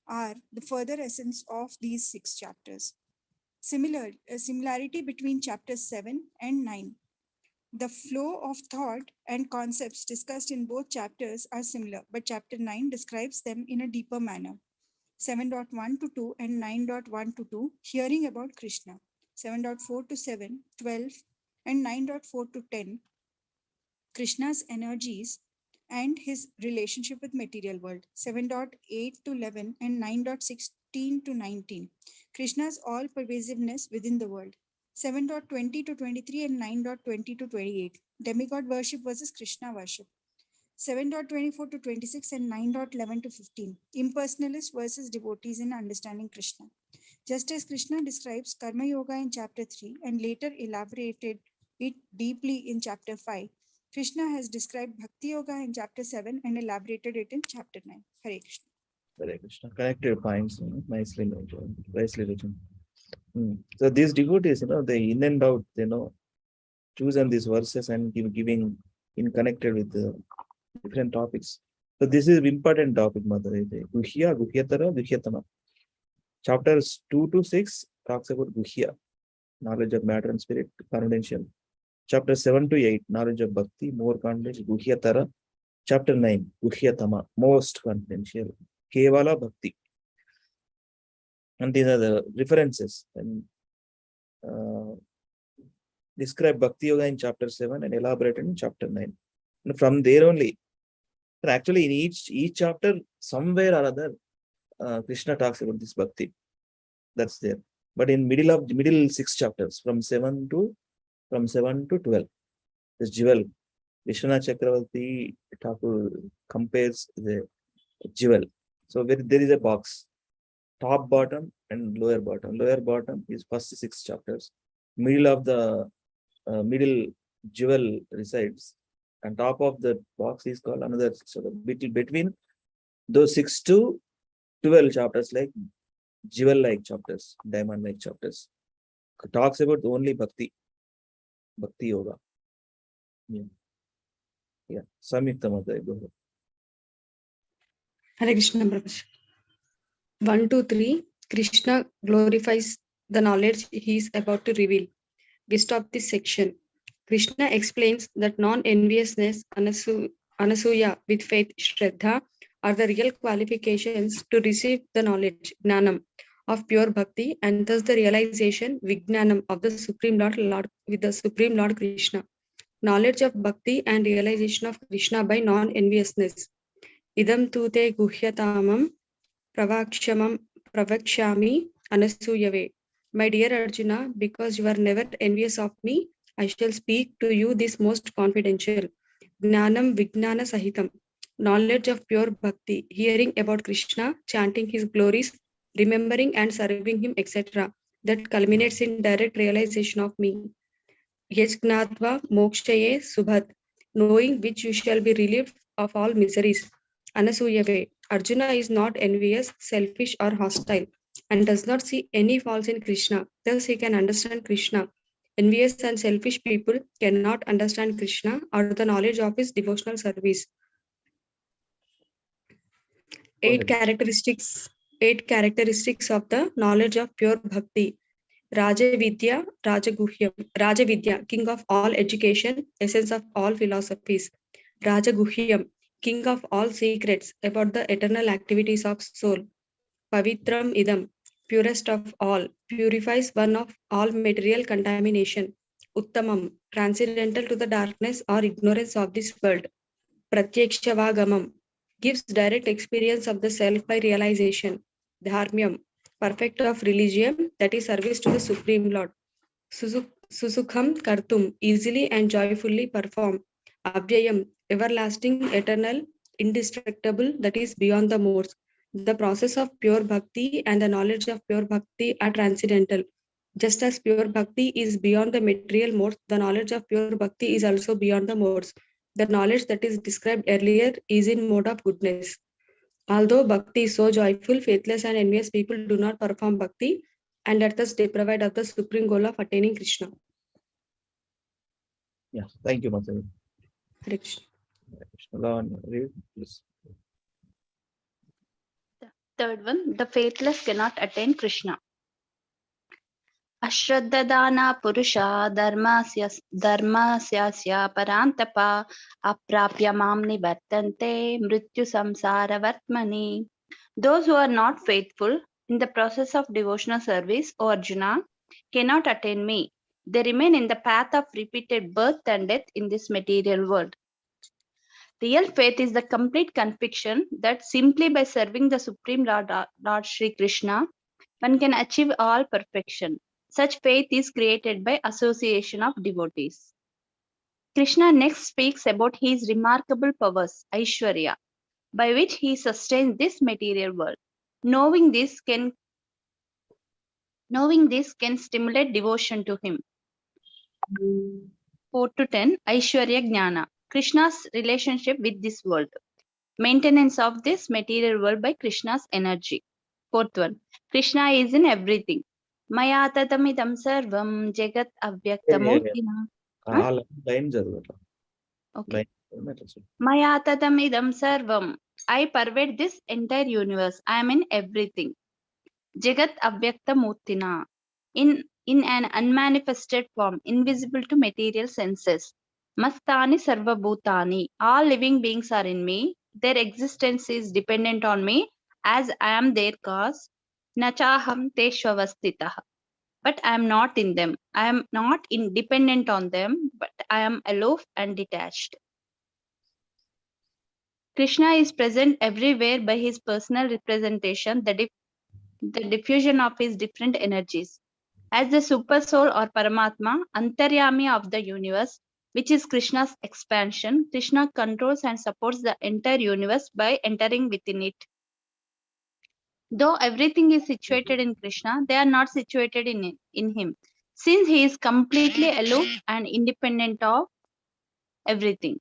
are the further essence of these 6 chapters. Similarity between chapters 7 and 9. The flow of thought and concepts discussed in both chapters are similar, but chapter 9 describes them in a deeper manner. 7.1 to 2 and 9.1 to 2, hearing about Krishna. 7.4 to 7, 12, and 9.4 to 10, Krishna's energies and his relationship with material world. 7.8 to 11 and 9.6 15 to 19, Krishna's all-pervasiveness within the world. 7.20 to 23 and 9.20 to 28, demigod worship versus Krishna worship. 7.24 to 26 and 9.11 to 15, impersonalists versus devotees in understanding Krishna. Just as Krishna describes Karma Yoga in chapter 3 and later elaborated it deeply in chapter 5, Krishna has described Bhakti Yoga in chapter 7 and elaborated it in chapter 9. Hare Krishna. Hare Krishna. Connected points, nicely mentioned, nicely written. So these devotees, they in and out, chosen these verses and giving in connected with the different topics. So this is important topic, Mother. Guhya, Guhyatara, Guhyatama. Chapters 2 to 6 talks about Guhya, knowledge of matter and spirit, confidential. Chapter 7 to 8, knowledge of Bhakti, more confidential, Guhyatara. Chapter 9, Guhyatama, most confidential, Kevala Bhakti. And these are the references. And describe Bhakti Yoga in chapter 7 and elaborated in chapter 9. And from there only, actually in each chapter, somewhere or other, Krishna talks about this Bhakti. That's there. But in middle 6 chapters, from 7 to 12, this jewel, Vishwanath Chakravarti Thakur compares the jewel. So there is a box, top, bottom, and lower bottom. Lower bottom is first 6 chapters. Middle of the middle jewel resides, and top of the box is called another. So between those 6 to 12 chapters, like jewel-like chapters, diamond-like chapters, talks about only Bhakti Yoga. Yeah. Samyukta Mata, go ahead. Hare Krishna, Prabhupada. 1, 2, 3. Krishna glorifies the knowledge he is about to reveal. Gist of this section. Krishna explains that non-enviousness, anasuya, with faith, shraddha, are the real qualifications to receive the knowledge, gnanam, of pure bhakti, and thus the realization, vijnanam, of the Supreme Lord with the Supreme Lord Krishna. Knowledge of bhakti and realization of Krishna by non-enviousness. Idam tu te guhyatamam pravakshami anasuyave. My dear Arjuna, because you are never envious of me, I shall speak to you this most confidential. Gnanam Vijnana Sahitam. Knowledge of pure bhakti, hearing about Krishna, chanting his glories, remembering and serving him, etc. That culminates in direct realization of me. Yajnatva mokshaye subhat, knowing which you shall be relieved of all miseries. Anasuyave. Arjuna is not envious, selfish, or hostile, and does not see any faults in Krishna. Thus he can understand Krishna. Envious and selfish people cannot understand Krishna or the knowledge of his devotional service. 8 characteristics of the knowledge of pure bhakti. Rajavidya, Rajaguhyam. Rajavidya, king of all education, essence of all philosophies. Rajaguhyam, king of all secrets about the eternal activities of soul. Pavitram idam, purest of all, purifies one of all material contamination. Uttamam, transcendental to the darkness or ignorance of this world. Pratyakshavangamam, gives direct experience of the self by realization. Dharmyam, perfect of religion, that is service to the Supreme Lord. Susukham kartum, easily and joyfully perform. Abhyayam, everlasting, eternal, indestructible, that is beyond the modes. The process of pure bhakti and the knowledge of pure bhakti are transcendental. Just as pure bhakti is beyond the material modes, the knowledge of pure bhakti is also beyond the modes. The knowledge that is described earlier is in mode of goodness. Although bhakti is so joyful, faithless and envious people do not perform bhakti and are thus deprived of the supreme goal of attaining Krishna. Yeah, thank you, Mata. Hare Krishna. Read, please. The third one, the faithless cannot attain Krishna. Ashraddadana purusha dharmasyasya parantapa aprapya mam nivartante mrityu samsara vartmani. Those who are not faithful in the process of devotional service, O Arjuna, cannot attain me. They remain in the path of repeated birth and death in this material world. Real faith is the complete conviction that simply by serving the Supreme Lord Sri Krishna, one can achieve all perfection. Such faith is created by association of devotees. Krishna next speaks about his remarkable powers, Aishwarya, by which he sustains this material world. Knowing this can stimulate devotion to him. 4 to 10, Aishwarya Jnana, Krishna's relationship with this world. Maintenance of this material world by Krishna's energy. 4th one, Krishna is in everything. Maya tatamidam sarvam jagat avyaktamurtina. Line చదువు Okay. Maya tatamidam sarvam. I pervade this entire universe. I am in everything. Jagat avyaktamurtina. In an unmanifested form, invisible to material senses. Mastani sarvabhutani. All living beings are in me. Their existence is dependent on me as I am their cause. Nachaham teshvavastitah. But I am not in them. I am not independent on them, but I am aloof and detached. Krishna is present everywhere by his personal representation, the diffusion of his different energies. As the super soul or Paramatma, Antaryami of the universe, which is Krishna's expansion, Krishna controls and supports the entire universe by entering within it. Though everything is situated in Krishna, they are not situated in him, since he is completely aloof and independent of everything.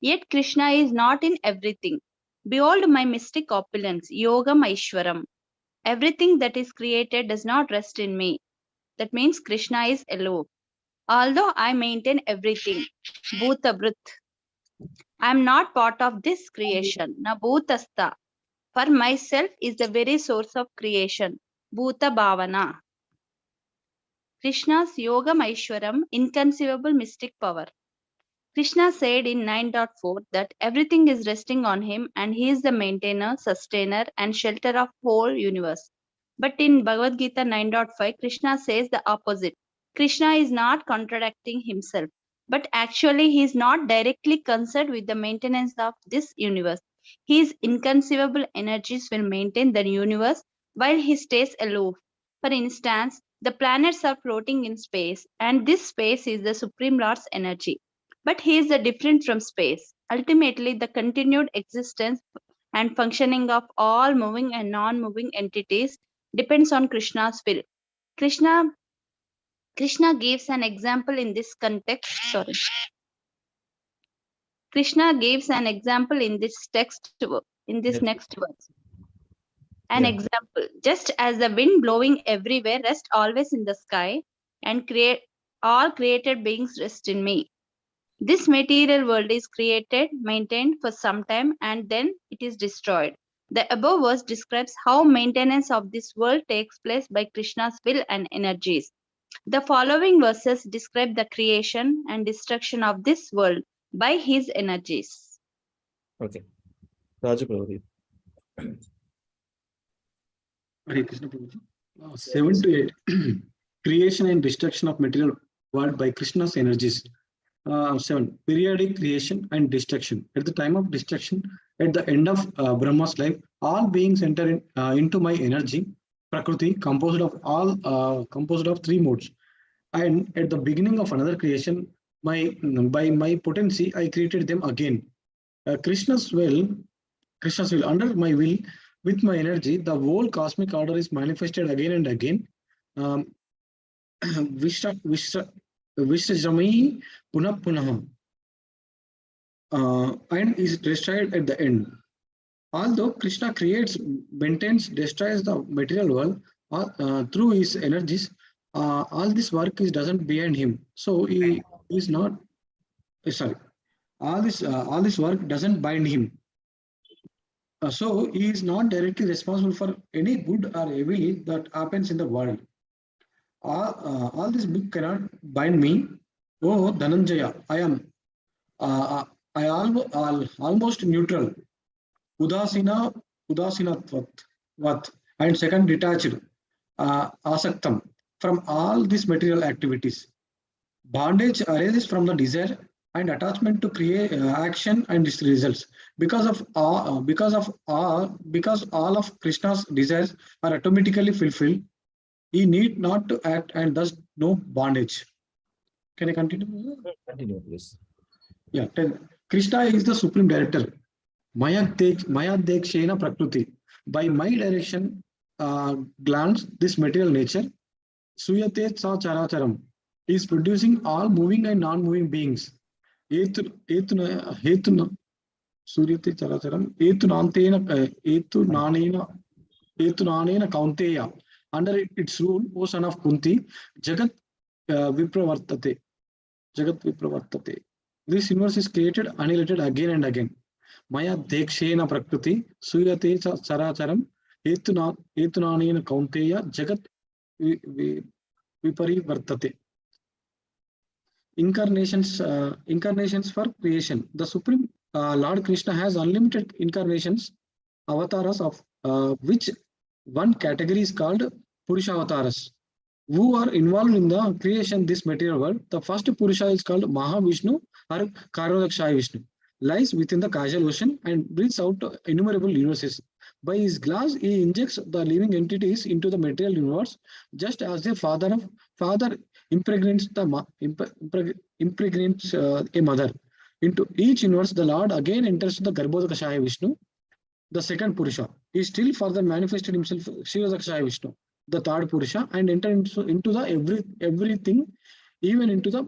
Yet Krishna is not in everything. Behold my mystic opulence, Yogam Aishwaram. Everything that is created does not rest in me. That means Krishna is aloof. Although I maintain everything, Bhuta Brut, I am not part of this creation. Na Bhutastha. For myself is the very source of creation. Bhuta Bhavana. Krishna's Yogam Aishwaram, inconceivable mystic power. Krishna said in 9.4 that everything is resting on him and he is the maintainer, sustainer, and shelter of whole universe. But in Bhagavad Gita 9.5, Krishna says the opposite. Krishna is not contradicting himself, but actually he is not directly concerned with the maintenance of this universe. His inconceivable energies will maintain the universe while he stays aloof. For instance, the planets are floating in space, and this space is the Supreme Lord's energy. But he is different from space. Ultimately, the continued existence and functioning of all moving and non-moving entities depends on Krishna's will. Krishna gives an example in this context. Krishna gives an example in this text, in this next verse. An example, just as the wind blowing everywhere rests always in the sky, and all created beings rest in me. This material world is created, maintained for some time, and then it is destroyed. The above verse describes how maintenance of this world takes place by Krishna's will and energies. The following verses describe the creation and destruction of this world by his energies. Okay. Raju Prabhu. Hare Krishna Prabhuji. 7 to 8. Creation and destruction of material world by Krishna's energies. 7. Periodic creation and destruction. At the time of destruction, at the end of Brahma's life, all beings enter into my energy, Prakriti, composed of 3 modes. And at the beginning of another creation, by my potency, I created them again. Krishna's will, under my will, with my energy, the whole cosmic order is manifested again and again. Vishrajami Punah Punaha, and is destroyed at the end. Although Krishna creates, maintains, destroys the material world through his energies, all this work doesn't behind him. So he is not. Sorry, all this work doesn't bind him. So he is not directly responsible for any good or evil that happens in the world. All this book cannot bind me. Oh Dhananjaya, I am almost neutral. Udasinatvat, and second, detached, asaktam, from all these material activities. Bondage arises from the desire and attachment to create action and its results. Because all of Krishna's desires are automatically fulfilled, he need not to act and thus no bondage. Can I continue? Continue, please. Yeah. Krishna is the supreme director. Maya Dekshena Prakruti. By my direction, glance this material nature. Suyate Sa Characharam is producing all moving and non-moving beings. Hetuna Suryate Characharam Etunanena Kaunteya. Under its rule, O son of Kunti, Jagat Vipravartate. Jagat Vipravartate. This universe is created, annihilated again and again. Maya Dekshena Prakruti, Suyate Characharam, Etunanena Kaunteya, Jagat Viparivartate. Incarnations for creation. The Supreme Lord Krishna has unlimited incarnations, avatars, of which one category is called Purusha avatars, who are involved in the creation of this material world. The first Purusha is called Mahavishnu or Karodakshaya Vishnu, lies within the causal ocean and breathes out innumerable universes. By his glass, he injects the living entities into the material universe, just as a father impregnates a mother. Into each universe, the Lord again enters the Garbhodakashaya Vishnu, the second Purusha. He still further manifested himself, Shirodakshaya Vishnu, the third Purusha, and entered into the everything, even into the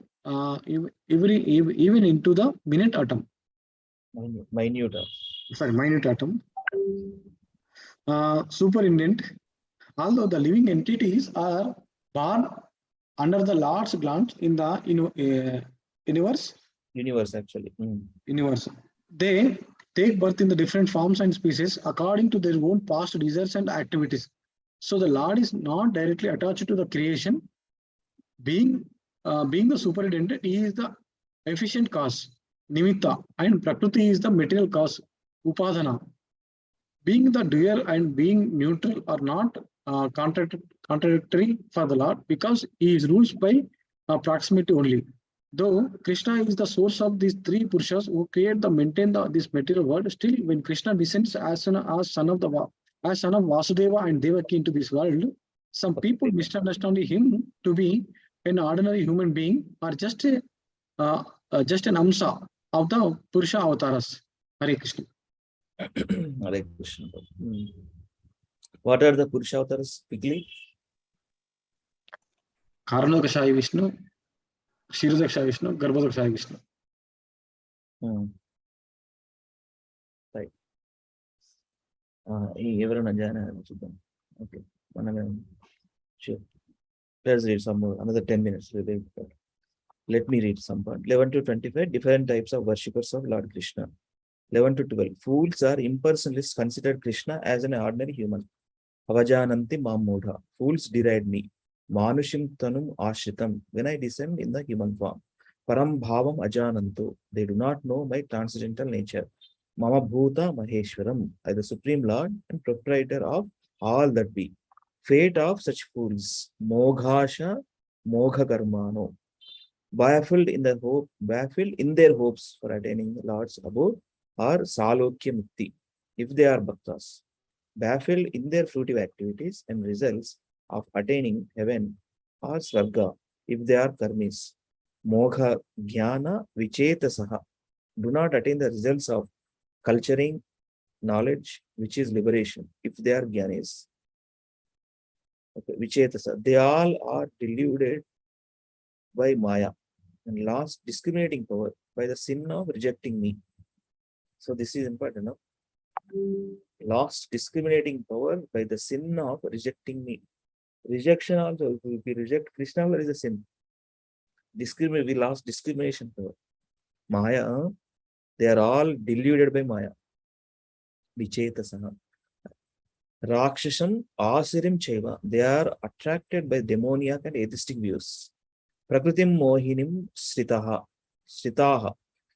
even into the minute atom. Minute. Sorry, minute atom. Superintendent. Although the living entities are born under the Lord's glance in the universe. Universe, actually. Universe. They take birth in the different forms and species according to their own past desires and activities. So the Lord is not directly attached to the creation. Being the superintendent, he is the efficient cause, nimitta, and Prakriti is the material cause, upadana. Being the doer and being neutral are not contradictory for the Lord, because he is rules by proximity only. Though Krishna is the source of these three Purushas who maintain this material world, still when Krishna descends as son of Vasudeva and Devaki into this world, some people misunderstand him to be an ordinary human being or just an amsa of the Purusha avatars. Hare Krishna. Hare Krishna. What are the Purusha avatars quickly? Karanokashaya Vishnu, Shirodakshaya Vishnu, Garbhodakshaya Vishnu. Right. Okay. Sure. Let's read some more. Another 10 minutes. Let me read some part. 11 to 25. Different types of worshippers of Lord Krishna. 11 to 12. Fools or impersonalists consider Krishna as an ordinary human. Avajananti mamudha. Fools deride me. Manushim tanum ashritam. When I descend in the human form. Param bhavam ajananto. They do not know my transcendental nature. Mama bhuta maheshwaram. I, the Supreme Lord and proprietor of all that be. Fate of such fools. Moghasha mogha karmano. Baffled in their hopes for attaining the Lord's abode or salokya mukti, if they are bhaktas. Baffled in their fruitive activities and results of attaining heaven or swarga, if they are karmis. Mogha jnana vichetasaha. Do not attain the results of culturing knowledge, which is liberation, if they are jnanis. Okay, vichetasa. They all are deluded by Maya and lost discriminating power by the sin of rejecting me. So this is important. No? Lost discriminating power by the sin of rejecting me. Rejection also, if we reject Krishna, there is a sin. We lost discrimination power. Maya, they are all deluded by Maya. Vichetasaha. Rakshasam asirim cheva. They are attracted by demoniac and atheistic views. Prakritim mohinim sritaha.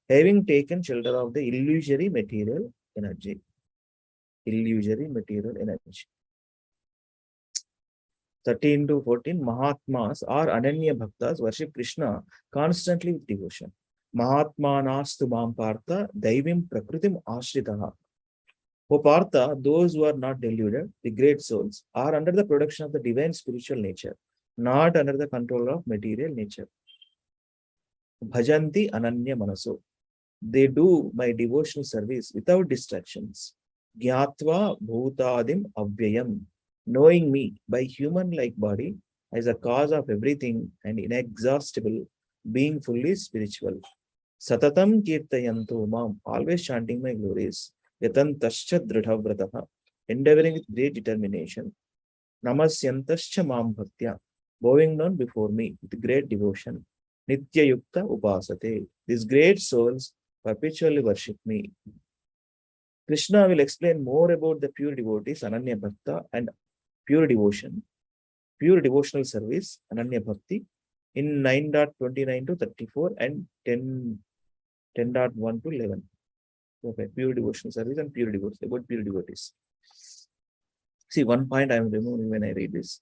Having taken shelter of the illusory material energy. Illusory material energy. 13 to 14. Mahatmas or Ananya Bhaktas worship Krishna constantly with devotion. Mahatma nastu mam partha daivim prakritim ashritaha. O Partha, those who are not deluded, the great souls, are under the protection of the divine spiritual nature, not under the control of material nature. Bhajanti ananya manaso. They do my devotional service without distractions. Gyatva bhutadim avyayam. Knowing me by human-like body as a cause of everything and inexhaustible, being fully spiritual. Satatam kirtayanto mam, always chanting my glories. Yatantascha dridhavrataha, endeavoring with great determination. Namasyantascha mam bhaktya, bowing down before me with great devotion. Nitya yukta upasate. These great souls perpetually worship me. Krishna will explain more about the pure devotees, Ananya Bhakta, and pure devotion, pure devotional service, Ananya Bhakti, in 9.29 to 34 and 10.1 to 11. Okay, pure devotional service and pure devotees, about pure devotees. See, one point I am removing when I read this,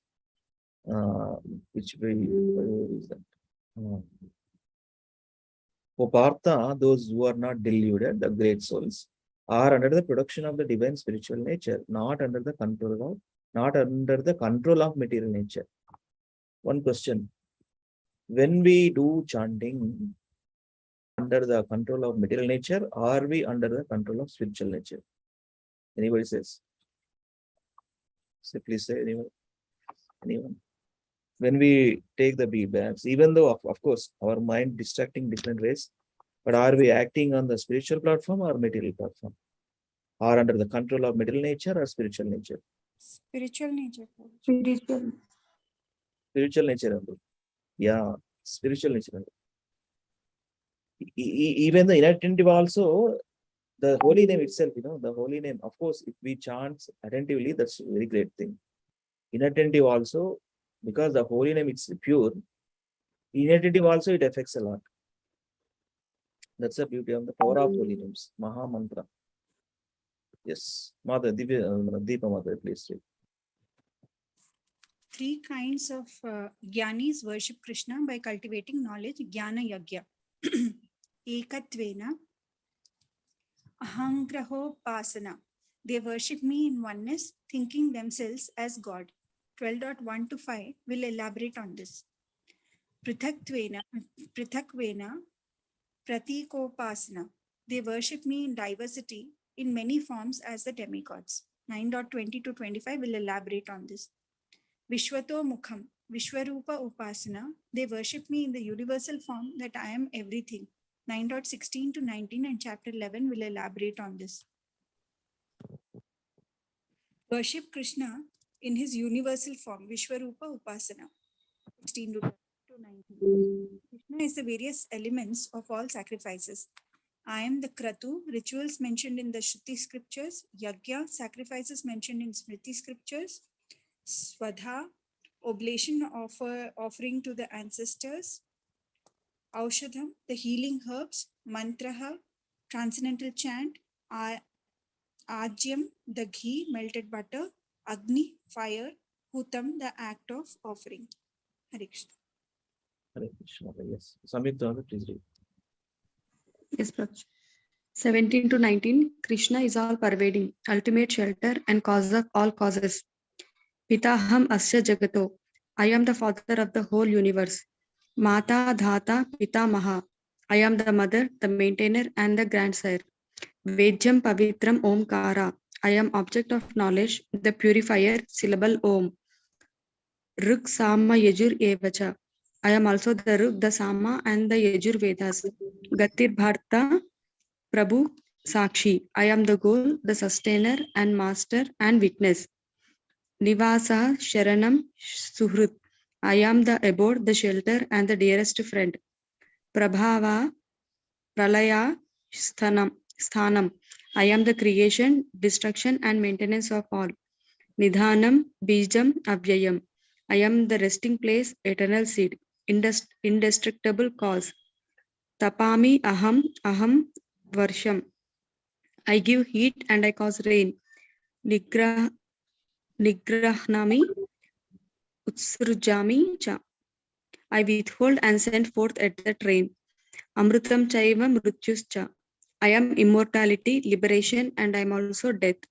which way is that? For Partha, those who are not deluded, the great souls, are under the protection of the divine spiritual nature, not under the control of material nature. One question: when we do chanting under the control of material nature, are we under the control of spiritual nature? Anybody says? So please say, anyone? Anyone? When we take the feedbacks, even though of course our mind distracting different ways, but are we acting on the spiritual platform or material platform? Or under the control of material nature or spiritual nature? Spiritual nature. Spiritual nature. Yeah, spiritual nature. Even the inattentive also, the holy name itself, the holy name, of course, if we chant attentively, that's a very great thing. Inattentive also, because the holy name is pure, inattentive also, it affects a lot. That's the beauty of the power of holy names, Maha Mantra. Yes, Mother, Deepa Mother, please read. 3 kinds of Gyanis worship Krishna by cultivating knowledge, Jnana Yagya. Ekatvena, Ahangrahopasana. They worship me in oneness, thinking themselves as God. 12.1 to 5 will elaborate on this. Prithakvena, Pratikopasana. They worship me in diversity, in many forms as the demigods. 9.20 to 25 will elaborate on this. Vishwato Mukham, Vishwarupa Upasana. They worship me in the universal form that I am everything. 9.16 to 19 and chapter 11 will elaborate on this. Worship Krishna in his universal form, Vishwarupa Upasana. 16 to 19. Krishna is the various elements of all sacrifices. I am the Kratu, rituals mentioned in the Shruti scriptures, Yagya, sacrifices mentioned in Smriti scriptures, Swadha, oblation offering to the ancestors, Aushadham, the healing herbs, Mantraha, transcendental chant, Ajyam, the ghee, melted butter, Agni, fire, Hutam, the act of offering. Hare Krishna. Hare Krishna, yes. Samyukta, please read. Yes, Prabhu. 17 to 19, Krishna is all pervading, ultimate shelter and cause of all causes. Pitaham asya jagato. I am the father of the whole universe. Mata dhata pitamaha. I am the mother, the maintainer, and the grandsire. Vejjam pavitram omkara. I am object of knowledge, the purifier, syllable om. Ruk sama yajur evacha. I am also the Ruk, the Sama, and the Yajur Vedas. Gatir Bharta Prabhu Sakshi. I am the goal, the sustainer, and master, and witness. Nivasa Sharanam Suhrut. I am the abode, the shelter, and the dearest friend. Prabhava Pralaya Sthanam. I am the creation, destruction, and maintenance of all. Nidhanam Bijam Avyayam. I am the resting place, eternal seed, indestructible cause. Tapami Aham Varsham. I give heat and I cause rain. Nigrahnami Utsrujami cha. I withhold and send forth at the train. Amrutam chaiva mrityuscha. I am immortality, liberation, and I am also death.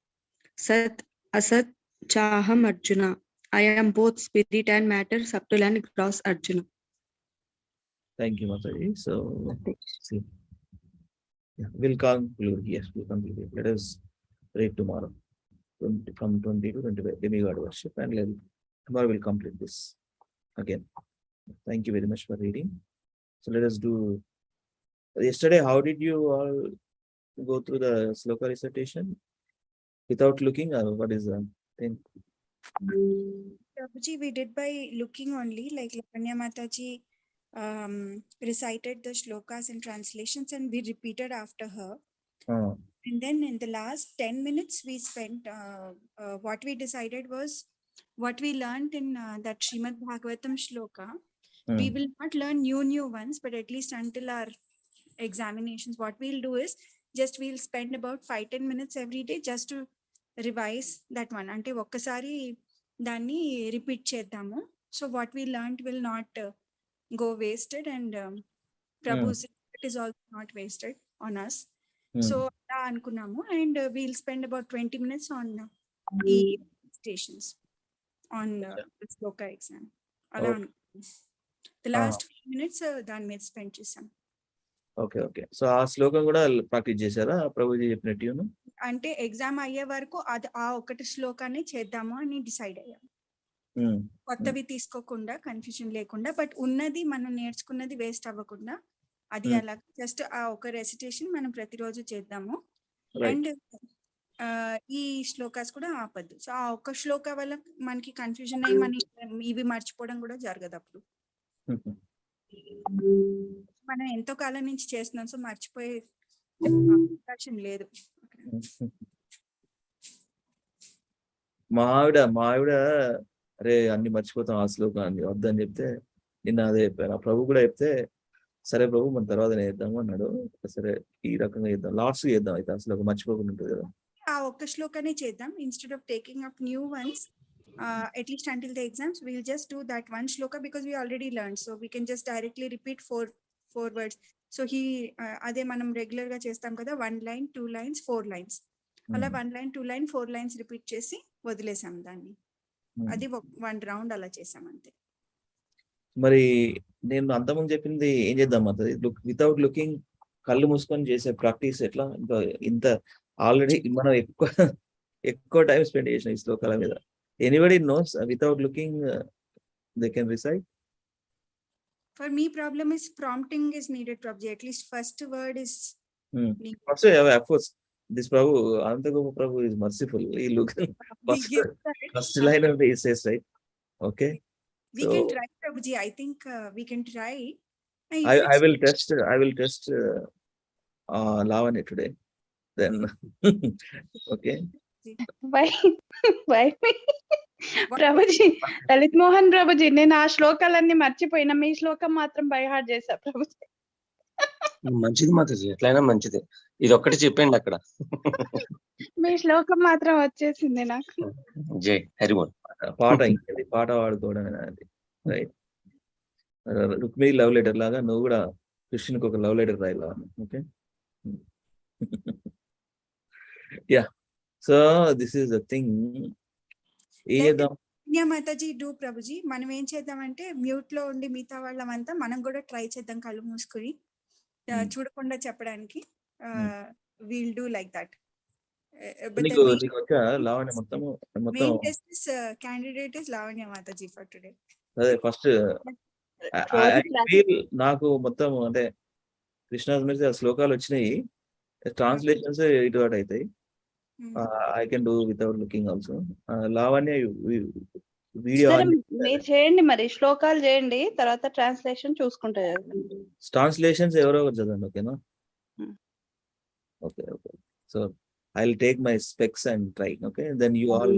Sat, Asat, Chaham Arjuna. I am both spirit and matter, subtle and gross Arjuna. Thank you, Mataji. So, see, yeah, we'll conclude. Yes, we'll conclude. Let us read tomorrow from 20 to 25 demigod worship, and tomorrow we'll complete this again. Thank you very much for reading. So let us do. Yesterday, how did you all go through the sloka recitation without looking? Or what is the thing? Prabhuji, we did by looking only, like Lavanya Mataji recited the shlokas and translations, and we repeated after her. And then in the last 10 minutes, we spent, what we decided was, what we learned in that Srimad Bhagavatam shloka, we will not learn new ones, but at least until our examinations, what we'll do is, just we'll spend about 5-10 minutes every day just to revise that one. Ante okkasari danni repeat cheddamo. So what we learned will not go wasted, and Prabhu's it is also not wasted on us. So anukunamu, and we'll spend about 20 minutes on the stations on the sloka exam. The last few minutes దాని మీద spend చేశాం. Okay okay. So ఆ శ్లోకం కూడా practice చేశారా ప్రభుజీ చెప్పినట్టు? అంటే exam అయ్యే వరకు అది ఆ ఒకటి శ్లోకాన్ని చేద్దాము అని డిసైడ్ అయ్యాం. కొత్తవి తీసుకోకుండా, కన్ఫ్యూజన్ లేకుండా, బట్ ఉన్నది మనం నేర్చుకున్నది వేస్ట్ అవ్వకుండా, అది అలా జస్ట్ ఆ ఒక రెసిటేషన్ మనం ప్రతిరోజు చేద్దాము. అండ్ ఈ శ్లోకాస్ కూడా ఆపద్దు. సో ఆ ఒక్క శ్లోక వల్ల మనకి కన్ఫ్యూజన్ అయ్యి మన ఇవి మర్చిపోవడం కూడా జరగదు. అప్పుడు మనం ఎంతో కాలం నుంచి చేస్తున్నాం, సో మర్చిపోయే అవకాశం లేదు. మా ఆవిడ అరే అన్ని మర్చిపోతాం ఆ శ్లోకాన్ని వద్దని చెప్తే నిన్న అదే చెప్పాను. ప్రభు కూడా చెప్తే సరే ప్రభు మన తర్వాత చేద్దాము అన్నాడు. సరే ఈ రకంగా చేద్దాం, లాస్ట్ చేద్దాం అయితే ఆ శ్లోకం మర్చిపోకుండా ఉంటుంది కదా. ఆ ఒక్క శ్లోకాన్ని చేద్దాం. Instead of taking up new once, at least until the exams, we'll just do that one shloka because we already learned, so we can just directly repeat four words. So he ade manam regular ga chestam kada, 1 line 2 lines 4 lines ala 1 line 2 line 4 lines repeat chesi వదిలేసాం దాన్ని. అది 1 round అలా చేసాం అంతే. మరి నేను అంతకుముందు చెప్పింది ఏం చేద్దాం అంతది వితౌట్ లుకింగ్ కళ్ళు మూసుకొని చేసే ప్రాక్టీస్ ఎట్లా? ఇంకా ఇంత ఆల్రెడీ మనం ఎక్కువ టైం స్పెండ్ చేసిన ఈ శ్లోకాల మీద. Anybody knows without looking they can recite? For me, problem is prompting is needed, Prabhuji. At least first word is needed. Also, of course, this Prabhu, Anantagopal Prabhu is merciful. He looks first line of the essays, right? Okay. We can try, Prabhuji. I think we can try. I will test Lavanya today. Then, okay. Why? Prabhuji, Lalit Mohan Prabhuji, నేను ఆ శ్లోకాలన్నీ మర్చిపోయినా, మీ శ్లోకం మాత్రం by heart చేశా ప్రభుజీ. మంచిది మాతాజీ, ఎట్లయినా మంచిది. ఇది ఒక్కటి చెప్పండి అక్కడ. మీ శ్లోకం మాత్రం వచ్చేసింది నాకు. జై హరిబోల్. పాట ఇంకేది పాట పాడుకోవడం అది రైట్. రుక్మిణి లవ్ లెటర్ లాగా నువ్వు కూడా కృష్ణునికి ఒక లవ్ లెటర్ రాయాల. Okay. Yeah, so this is the thing. ఏం చేద్దాం మాతాజీ? డూ ప్రభుజీ. మనం ఏం చేద్దామంటే మ్యూట్ లో ఉండి మిగతా వాళ్ళమంతా మనం కూడా ట్రై చేద్దాం, కళ్ళు మూసుకుని చూడకుండా చెప్పడానికి. We'll do like that. Candidate is Lavanya Mataji for today. అదే ఫస్ట్ నాకు మొత్తం అంటే కృష్ణ శ్లోకాలు వచ్చినాయి, ట్రాన్స్లేషన్స్ ఇటు అటు అవుతాయి. I can do without looking also. Lavanya, video మీరు చేయండి, మరి శ్లోకాలు చేయండి, తర్వాత ట్రాన్స్లేషన్ చూసుకుంటా. ట్రాన్స్లేషన్స్ ఎవరో చదవండి, ఓకేనా? Okay okay. So I'll take my specs and try. Okay, then you all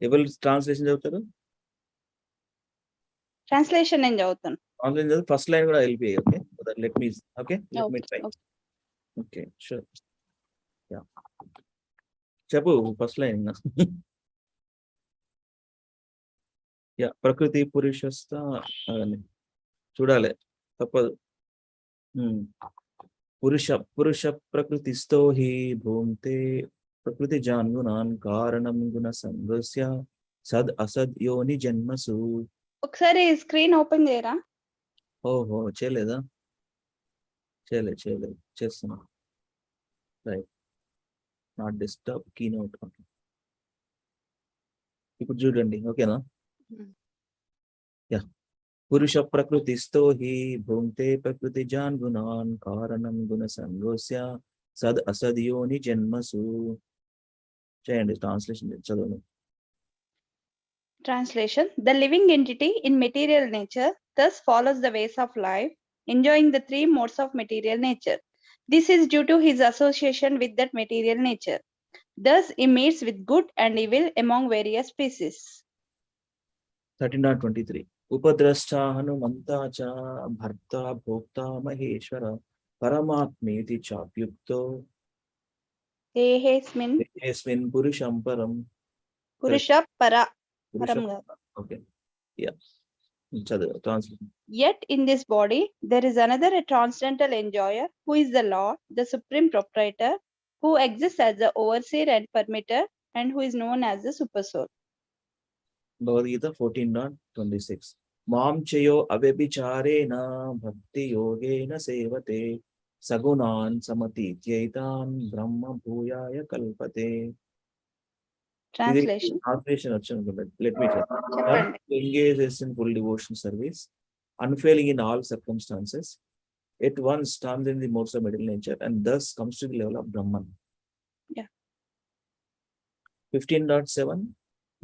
ఎవరు ట్రాన్స్లేషన్ చదువుతారు? ట్రాన్స్లేషన్ నేను చదువుతాను. ఆన్లైన్ చదువు, ఫస్ట్ లైన్ కూడా help చేయి. Okay, so that let me try. Okay, sure. Yeah. చెప్పు ఫస్ట్ లైన్. యా, ప్రకృతి పురుషస్థ చూడాలి, తప్పదు. पुरुष प्रकृतिस्थो हि भूंते प्रकृति जान्गुणान् कारणं गुण संगस्य सद असद योनि जन्मसु. ఒకసారి స్క్రీన్ ఓపెన్ చేయరా? ఓహో చేయలేదా? చేయలేదు చేస్తున్నా. Right, not disturb keynote. ఇప్పుడు చూడండి, ఓకేనా? యా. పురుష ప్రకృతిస్థో హి భూంతే ప్రకృతి జాన్ గుణాన్ కారణం గుణ సంగోస్య సద్ అసద్యోని జన్మసు. చేయండి ట్రాన్స్లేషన్ చదవండి. Translation: The living entity in material nature thus follows the ways of life, enjoying the three modes of material nature. This is due to his association with that material nature. Thus, he meets with good and evil among various species. 13.23 उपद्रष्टा Hanumanta च भर्ता भोक्ता महेश्वर परमात्मेति चाप्युक्तो देहेस्मिन् पुरुषं परम. Purusha para. Okay. Yeah. Translation. Yet in this body there is another transcendental enjoyer who is the Lord, the supreme proprietor, who exists as the overseer and permitter, and who is known as the supersoul. Bhagavad Gita 14.26 Mam chayo avebicharena bhakti yogena sevate sagunan samatityetan brahma bhuyaya kalpate. Translation. Let me tell you. One who engages in full devotion service, unfailing in all circumstances, at once stands in the modes of material nature and thus comes to the level of Brahman. Yeah. 15.7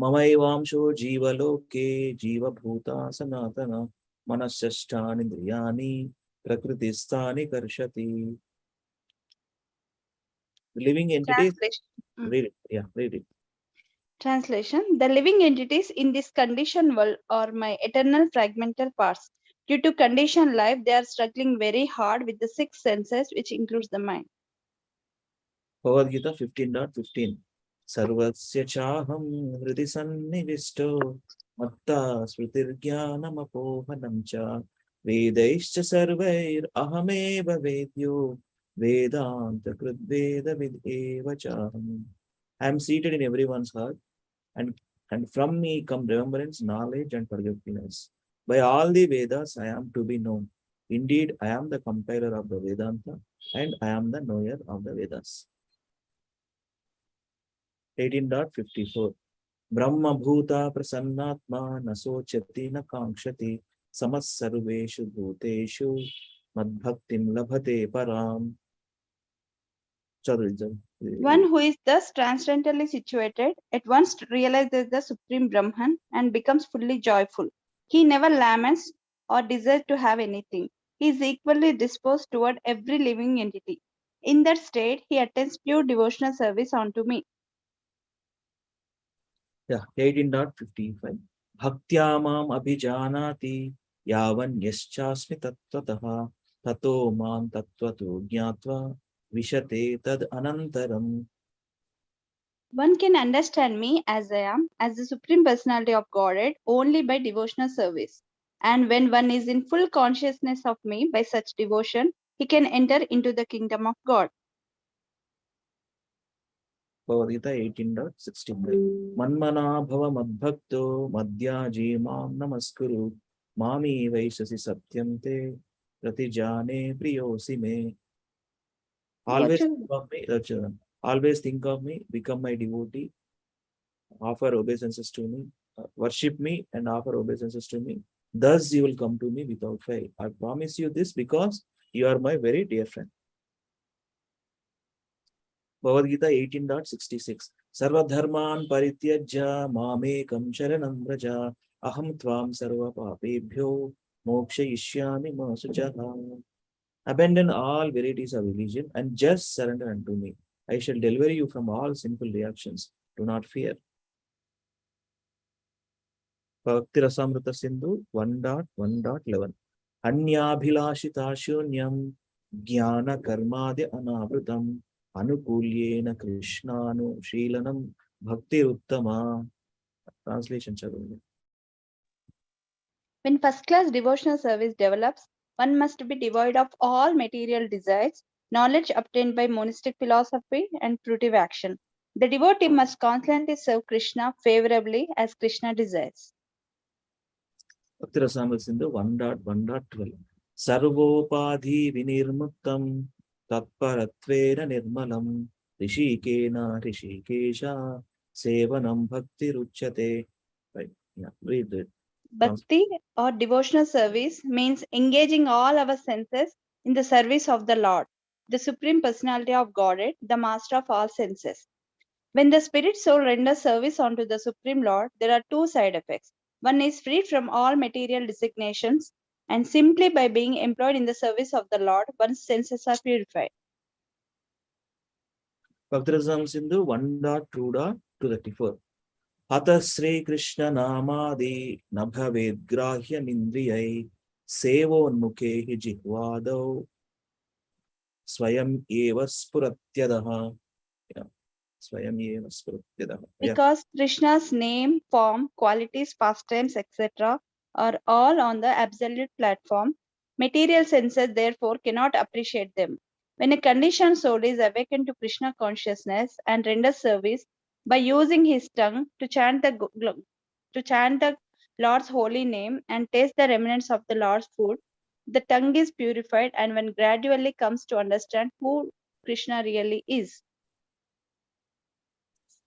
Mamaivamsho jiva loke jiva bhuta sanatana manasasthani indriyani prakritisthani karshati. Living entities. Read it. Yeah, read it. Translation: The living entities in this conditioned world are my eternal fragmental parts. Due to conditioned life, they are struggling very hard with the six senses, which includes the mind. Bhagavad Gita 15.15 Sarvasya chaham hridi sannivisto matta smritirjnanamohanam cha vedaischa sarvair ahameva vedyo vedanta krudveda videva chaham. I am seated in everyone's heart, and from me come remembrance, knowledge, and forgetfulness. By all the Vedas, I am to be known. Indeed, I am the compiler of the Vedanta, and I am the knower of the Vedas. 18.54 Brahma bhuta prasannatma nasochati na kankshati samas sarveshu bhuteshu madbhaktim labhate param. One who is thus transcendentally situated at once realizes the supreme Brahman and becomes fully joyful. He never laments or desires to have anything. He is equally disposed toward every living entity. In that state, he attends pure devotional service unto me. Yeah, 18.55 Bhaktya mam abhijanati yavan yaschasmi tattvataha tato mam tattvato jnatva vishate tad anantaram. One can understand me as I am, as the Supreme Personality of Godhead, only by devotional service. And when one is in full consciousness of me by such devotion, he can enter into the kingdom of God. Bhagavad Gita 18.16 Manmana bhava madbhakto madhyaji mam namaskuru mami vaishasi satyam te pratijane priyosi me. Always think of me, always think of me, become my devotee, offer obeisances to me, worship me and offer obeisances to me. Thus you will come to me without fail. I promise you this because you are my very dear friend. Bhagavad Gita 18.66 Sarva dharman parityajya mamekam sharanam vraja aham tvam sarva papebhyo mokshayishyami ma sujaha. Abandon all varieties of religion and just surrender unto me. I shall deliver you from all sinful reactions. Do not fear. Bhakti Rasamrita Sindhu 1.1.11 Anyabhilashita shunyam jnana karmadi anavrutam anukulyena krishnanu shilanam bhakti uttama. Translation chadungi. When first class devotional service develops, One must be devoid of all material desires, knowledge obtained by monastic philosophy, and fruitive action. The devotee must constantly serve Krishna favorably as Krishna desires. Bhakti Rasamrita Sindhu 1.1.12. Sarvopadhi vinirmuktam tatparatvena nirmalam rishikena rishikesha sevanam bhakti ruchyate. Right. Yeah, read it. Bhakti or devotional service means engaging all our senses in the service of the Lord, the Supreme Personality of Godhead, the Master of all senses. When the spirit soul renders service unto the Supreme Lord, there are two side effects. One is freed from all material designations, and simply by being employed in the service of the Lord, one's senses are purified. Bhakti Rasamrita Sindhu 1.2.234. Hatha Sri Krishna Namadi Nabhaved Grahyam Indriyai Sevonmukhe Jihvadau Swayam Eva Spuratyadaha. Yeah. Swayam Eva Spuratyadaha. Yeah. Because Krishna's name, form, qualities, pastimes, etc. are all on the absolute platform, material senses therefore cannot appreciate them. When a conditioned soul is awakened to Krishna consciousness and renders service by using his tongue to chant the Lord's holy name and taste the remnants of the Lord's food, the tongue is purified and one gradually comes to understand who Krishna really is.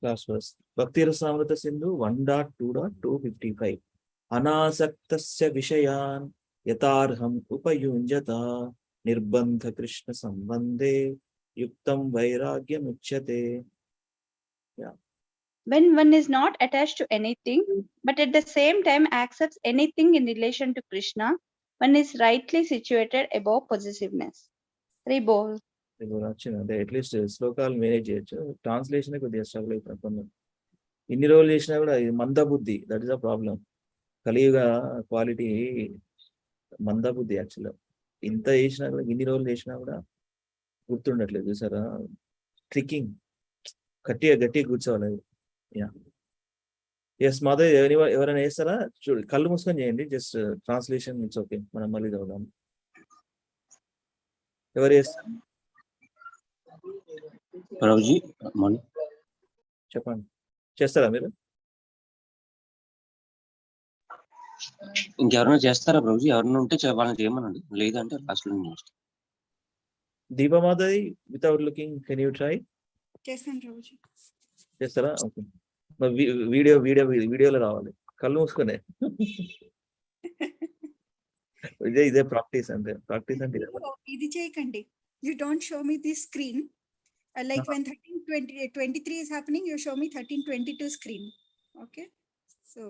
Last verse. Bhakti Rasamrita Sindhu 1.2.255. Anasaktasya Vishayan Yatarham Upayunjata Nirbandha Krishna Sambandhe Yuktam Vairagyam Uchyate. Yeah. When one is not attached to anything, but at the same time accepts anything in relation to Krishna, one is rightly situated above possessiveness. Rebol. అదే at least శ్లోకాలు manage చేయొచ్చు. Translation కొద్దిగా struggle అవుతుంది. ఇన్ని రోజులు చేసినా కూడా ఇది మందబుద్ధి, దట్ ఇస్ అ ప్రాబ్లం. కలియుగ క్వాలిటీ మందబుద్ధి యాక్చువల్గా. ఇంత చేసినా కూడా, ఇన్ని రోజులు చేసినా కూడా గుర్తుండట్లేదు. చూసారా, ట్రికింగ్, గట్టిగా కూర్చోవాలి. యా, ఎస్ మాధవ్, ఎవరైనా వేస్తారా? చూడు, కళ్ళు మూసుకొని చేయండి. జస్ట్ ట్రాన్స్లేషన్ ఇట్స్ ఓకే, మనం మళ్ళీ చదువుదాం. ఎవరు చేస్తారు? ప్రభుజీ చెప్పండి, చేస్తారా మీరు? ఇంకెవరైనా చేస్తారా ప్రభుజీ? ఎవరైనా ఉంటే వాళ్ళని చేయమనండి, లేదంటే లాస్ట్ లో చేస్తాను. Deepamadhavi, without looking, can you try? చేస్తాను ప్రభుజీ. చేస్తారా? ఓకే. వీడియోలో రావాలి, కళ్ళు మూసుకునే. ఇదే ప్రాక్టీస్ అంటే. ప్రాక్టీస్ అంటే ఇది చేయకండి. You don't show me this screen. Like when 13:23 is happening, you show me 13:22 screen. Okay. So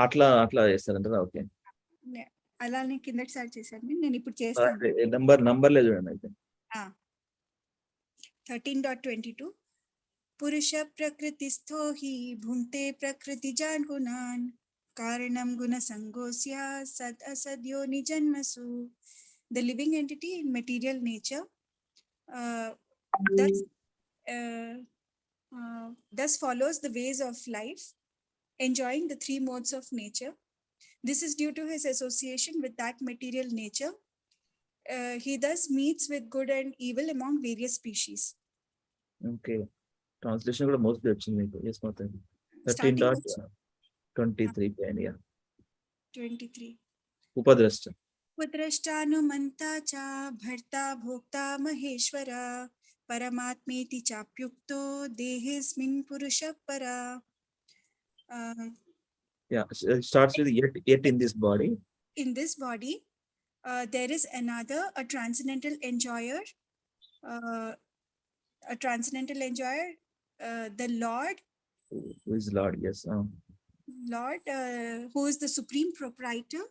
అట్లా చేస్తారంటారా? ఓకే. అలానే కిందటి సారి చేశాను నేను, ఇప్పుడు చేస్తాను. నంబర్ లేదు చూడండి అయితే. 13.22 పురుష ప్రకృతిస్థో హి భుంక్తే ప్రకృతి జాన్ గుణాన్ కారణం గుణ సంగోస్య సద్ అసద్యో నిజన్మసు. The living entity in material nature thus follows the ways of life, enjoying the three modes of nature. This is due to his association with that material nature. He thus meets with good and evil among various species. Okay. Translation కూడా mostly వచ్చింది మీకు. Yes, మొత్తం 13.23 yeah. 23 Upadrasta. ఉపద్రష్టానుమంతా చ భర్తా భోక్తా మహేశ్వర పరమాత్మేతి చాప్యుక్తో దేహేస్మిన్ పురుష పరా. Yeah, it starts with yet in this body. In this body, there is another, a transcendental enjoyer. The Lord. Who is Lord? Yes. Lord, who is the supreme proprietor.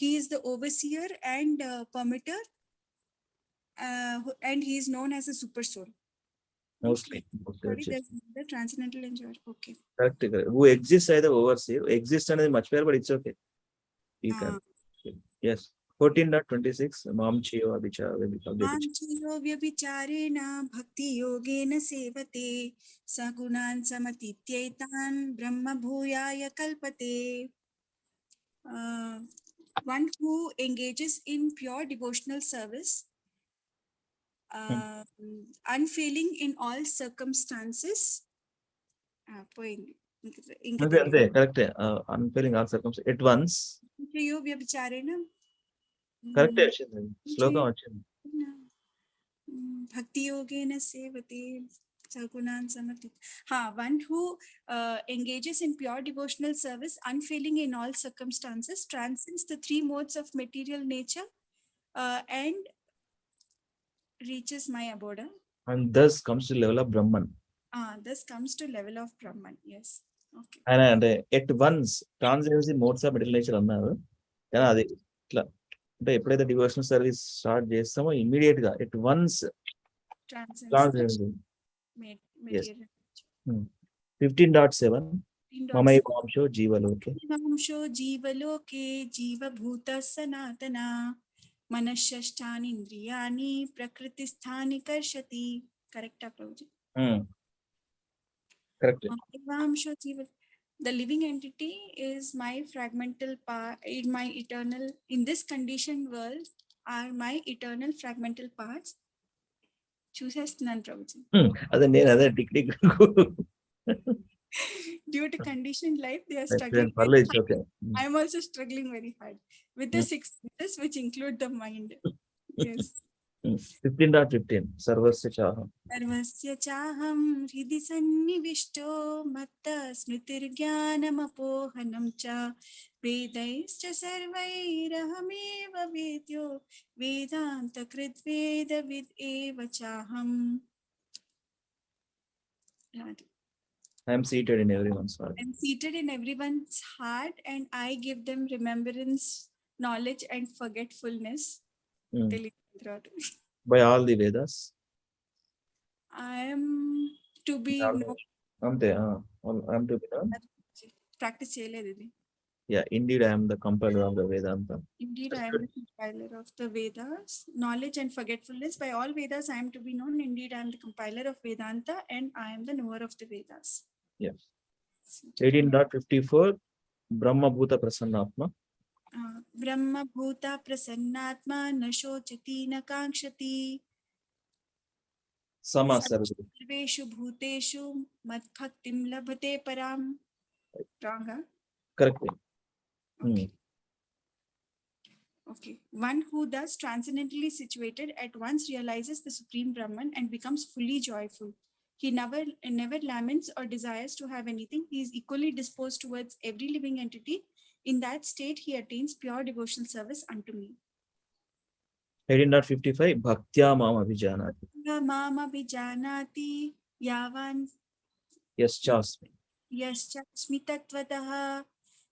He is the overseer and permitter, and he is known as a super soul. Mostly. There's the transcendental enjoyer. Okay. Correct. Who exists as the overseer. Exist అనేది మర్చిపోయారు, but it's okay. You can. Yes. 14.26 మాంచియో వ్యభిచారేణ భక్తి యోగేన సేవతే సగుణాన్ సమతిత్యైతాన్ బ్రహ్మ భూయాయ కల్పతే. one who engages in pure devotional service, unfailing in all circumstances. పోయింది ఇంకా అంతే అంతే కరెక్టే. Unfailing all circumstances at once. విచారేణ కరెక్టే వచ్చింది, శ్లోకం వచ్చింది. భక్తి యోగేన సేవతే సగుణాన్ సమర్థిత. One who engages in pure devotional service, unfailing in all circumstances, transcends the three modes of material nature, and reaches my abode. And thus comes to level of Brahman. Thus comes to level of Brahman. Yes. Okay. ఆయన అంటే at once transcendency modes of material nature అన్నారు, కానీ అది ఇట్లా అంటే ఎప్పుడైతే devotional service start చేస్తామో immediate గా ఎట్ వన్స్ ట్రాన్స్జెన్సీ. 15.7 మమైవాంశో జీవలోకే. మమైవాంశో జీవలోకే జీవభూత సనాతన మనశ్శష్టానింద్రియాణి ప్రకృతిస్థాని కర్షతి. కరెక్టా Prabhuji? Correct. The living entity is my fragmental part, in my eternal, in this conditioned world are my eternal fragmental parts. చూసేస్తున్నాను Prabhuji. అదే నేను అదే tick tick due to conditioned life they are struggling. Okay. I am also struggling very hard with the 6 senses which include the mind. Yes. 15.15 सर्वस्य चाहं हृदि सन्निविष्टो मत्त स्मृतिर्ज्ञानमपोहनं च वेदैश्च सर्वैरहमेव वेद्यो वेदान्तकृद्वेदविद् एव चाहम्. I am seated in everyone's heart. I am seated in everyone's heart and I give them remembrance, knowledge and forgetfulness. By all the Vedas. I am to be known. Ante, I am to be known. Practice cheyaledi idi. Yeah, indeed I am the compiler of the Vedanta. Indeed I am the compiler of the Vedas. Knowledge and forgetfulness. By all Vedas I am to be known. Indeed I am the compiler of Vedanta and I am the knower of the Vedas. Yes. 18.54 Brahma Bhuta Prasannatma. Brahma Bhuta Prasannatma na shochati na kankshati. Sama Sarveshu bhuteshu madbhaktim labhate param. Wrong, huh? Correct. Okay. One who thus transcendently situated at once realizes the Supreme Brahman and becomes fully joyful. He never laments or desires to have anything. He is equally disposed towards every living entity. In that state, he attains pure devotional service unto me. 18.55 Bhaktya Mama Vijanati. Mama Vijanati Yavan Yaschasmi Tattvataha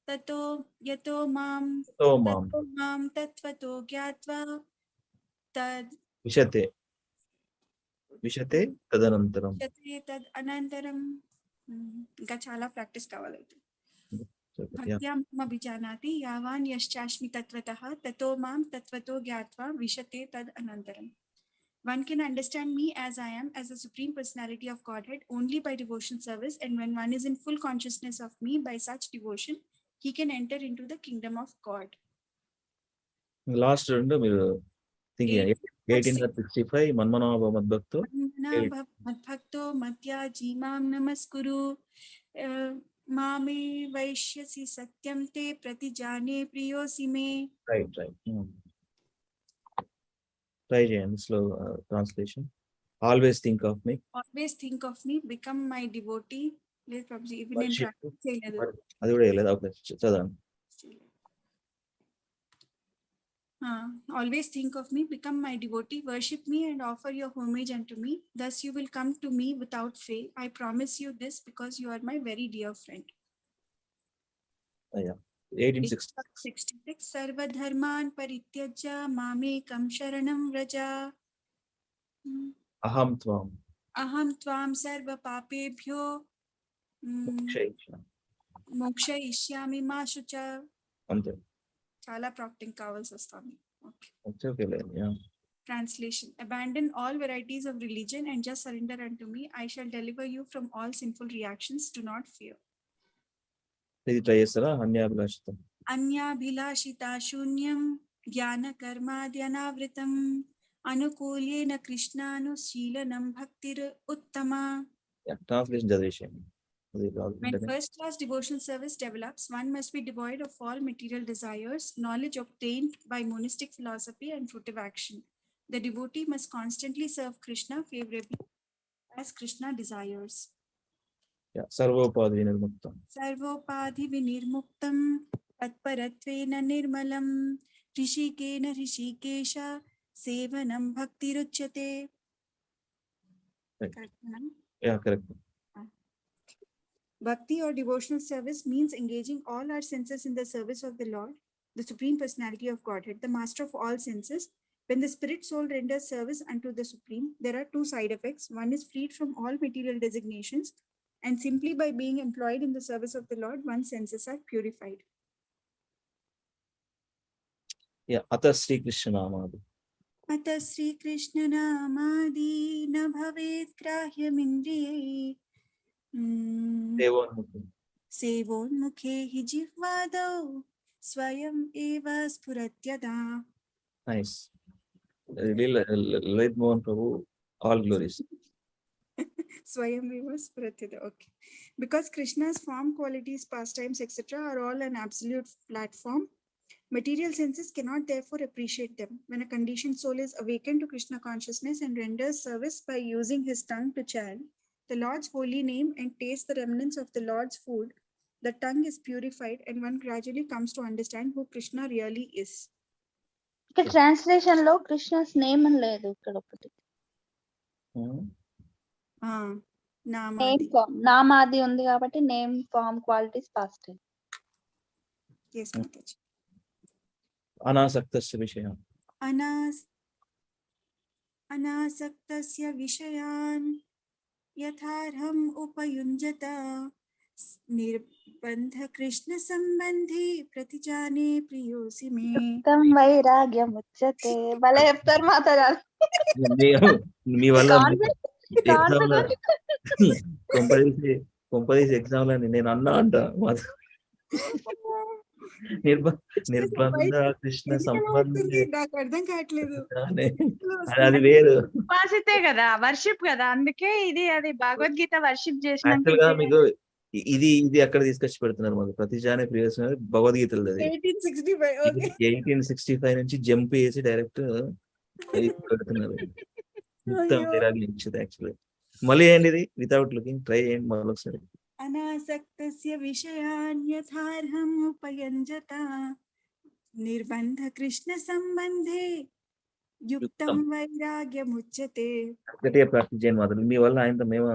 Tato Yato Mam Tattvato Gyatva Tad Vishate Tadanantaram. Tad Anantaram. ఇంకా చాలా practice కావాలైతే. భక్త్యాం అభిజానాతి యావాన్ యశ్చాస్మి తత్వతః తతో మాం తత్వతో జ్ఞాత్వా విశతే తద్ అనంతరం. One can understand me as I am, as the Supreme Personality of Godhead, only by devotional service, and when one is in full consciousness of me by such devotion, he can enter into the kingdom of God. Last రెండు మీరు thinking 18.65 మన్మనాభ మద్భక్తో మద్భక్తో మధ్యా జీమాం నమస్కురు మామే వైశ్యసి సత్యం తే ప్రతిజానే ప్రియోసి మే. Right try చేయండి slow translation. Always think of me. Always think of me, become my devotee. లేదు ప్రభుజీ, ఇవి నేను practice చేయలేదు. అది కూడా చేయలేదు. ఓకే చదవండి. Always think of me, become my devotee, worship me and offer your homage unto me. Thus you will come to me without fail. I promise you this because you are my very dear friend. 1866 Sarva dharman parityajya mamekam sharanam vraja. Aham tvam sarva papebhyo mokshayishyami ma shucha. అంతే. చాలా ప్రాక్టింగ్ కావాల్సి వస్తుంది. Okay. Translation. Abandon all varieties of religion and just surrender unto me. I shall deliver you from all sinful reactions. Do not fear. ఇది try చేస్తారా? అన్యాభిలాషితం अन्याभिलाषिता शून्यं ज्ञानकर्माद्यनावृतम् अनुकूल्येन कृष्णानुशीलनं भक्तिर उत्तमा. Translation చదివేసేయండి. When first-class devotional service develops, one must be devoid of all material desires, knowledge obtained by monistic philosophy and fruitive action. The devotee must constantly serve Krishna favorably as Krishna desires. సర్వోపాధి నిర్ముక్తం. Sarvopadhi vinirmuktam tatparatvena nirmalam rishikena rishikesha sevanam bhaktiruchyate. Yeah, correct. Bhakti or devotional service means engaging all our senses in the service of the Lord, the Supreme Personality of Godhead, the Master of all senses. When the spirit soul renders service unto the Supreme, there are two side effects. One is freed from all material designations, and simply by being employed in the service of the Lord, one's senses are purified. Yeah, Atha Sri Krishna Namadi. Atha Sri Krishna Namadi na bhavet grahyamindriyai. सेवोन्मुखे हि जिह्वादौ स्वयं एव स्फुरत्यदा. Nice. Late Mohan Prabhu, all glories. Swayam eva spuratyada. Okay. Because Krishna's form, qualities, pastimes, etc. are all an absolute platform, material senses cannot therefore appreciate them. When a conditioned soul is awakened to Krishna consciousness and renders service by using his tongue to chant the Lord's holy name and taste the remnants of the Lord's food, the tongue is purified and one gradually comes to understand who Krishna really is. Translation lo Krishna's name అని లేదు ఇక్కడ ఒకటి. నామాది ఉంది కాబట్టి name form qualities past. Yes, Mataji. Anasaktasya vishaya. Anasaktasya vishayan यथार्हम् उपयुञ्जत निर्बन्ध कृष्ण संबंधी प्रतिजाने प्रियोसि मे. युक्तं వైరాగ్యముచ్యతే. భలే చెప్తారు మాతాజీ. మీ వల్ల కొంపదీసి ఎగ్జామ్ లని నేను అన్నా అంట. నిర్బంధ కృష్ణ సంబంధి నాకు అర్థం కావట్లేదు. అది వేరు వాసితే కదా, వర్షిప్ కదా, అందుకే ఇది అది భగవద్గీత వర్షిప్ చేసినాక మీకు ఇది అక్కడ తీసుకొచ్చి పెడుతున్నారు. మాకు ప్రతిజానే ప్రియస్ భగవద్గీతలు 1865 నుంచి జంప్ చేసి డైరెక్ట్ పెడుతున్నారు. యాక్చువల్లీ మళ్ళీ ఏంటి ఇది వితౌట్ లుకింగ్ ట్రై చేయండి మళ్ళీ ఒకసారి. అనాసక్తస్య విషయాన్ యథార్హం ఉపయుంజత నిర్బంధ కృష్ణ సంబంధే యుక్తం వైరాగ్యముచ్యతే. గట్టిగా ప్రాక్టీస్ చేయండి మాత్రం. మీ వల్ల ఆయనతో మేము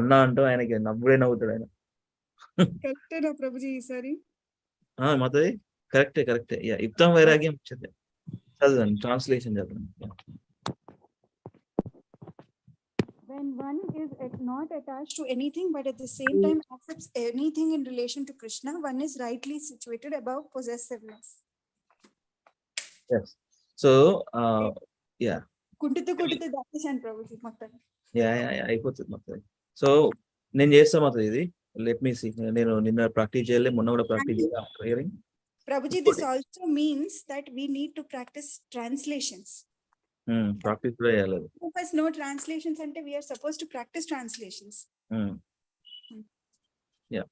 అన్నా అంటాం, ఆయనకి నవ్వుడే నవ్వుతాడు ఆయన. కరెక్టేనా ప్రభుజీ ఈసారి? మాతది కరెక్టే. యుక్తం వైరాగ్యం ముచ్యతే. చదవండి, ట్రాన్స్లేషన్ చదవండి. When one is not attached to anything but at the same time accepts anything in relation to Krishna, one is rightly situated above possessiveness. Yes. So, yeah. Kuntitu datishan Prabhuji మొత్తం. అయిపోతుంది మొత్తం. So నేను చేస్తా మొత్తం ఇది. Let me see. నేను నిన్న practice చేయలే, మొన్న కూడా ప్రాక్టీస్ చేయాలి. Prabhuji, this also means that we need to practice translations. Practice కూడా చేయాలి. Because no translations ante we are supposed to practice translations. Yeah.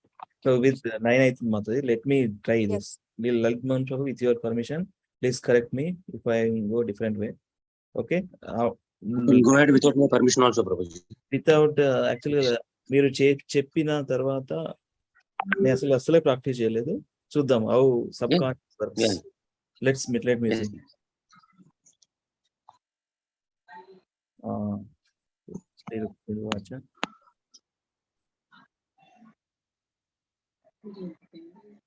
So with 9 అయితుంది మాత్రం. Let me try this. We'll like with your permission. Please correct me if I go different way. Okay? Go ahead without my permission also, Prabhuji. Without actually మీరు చెప్పిన తర్వాత నేను అసలే practice చేయలేదు. చూద్దాం how subconscious works. Let me see.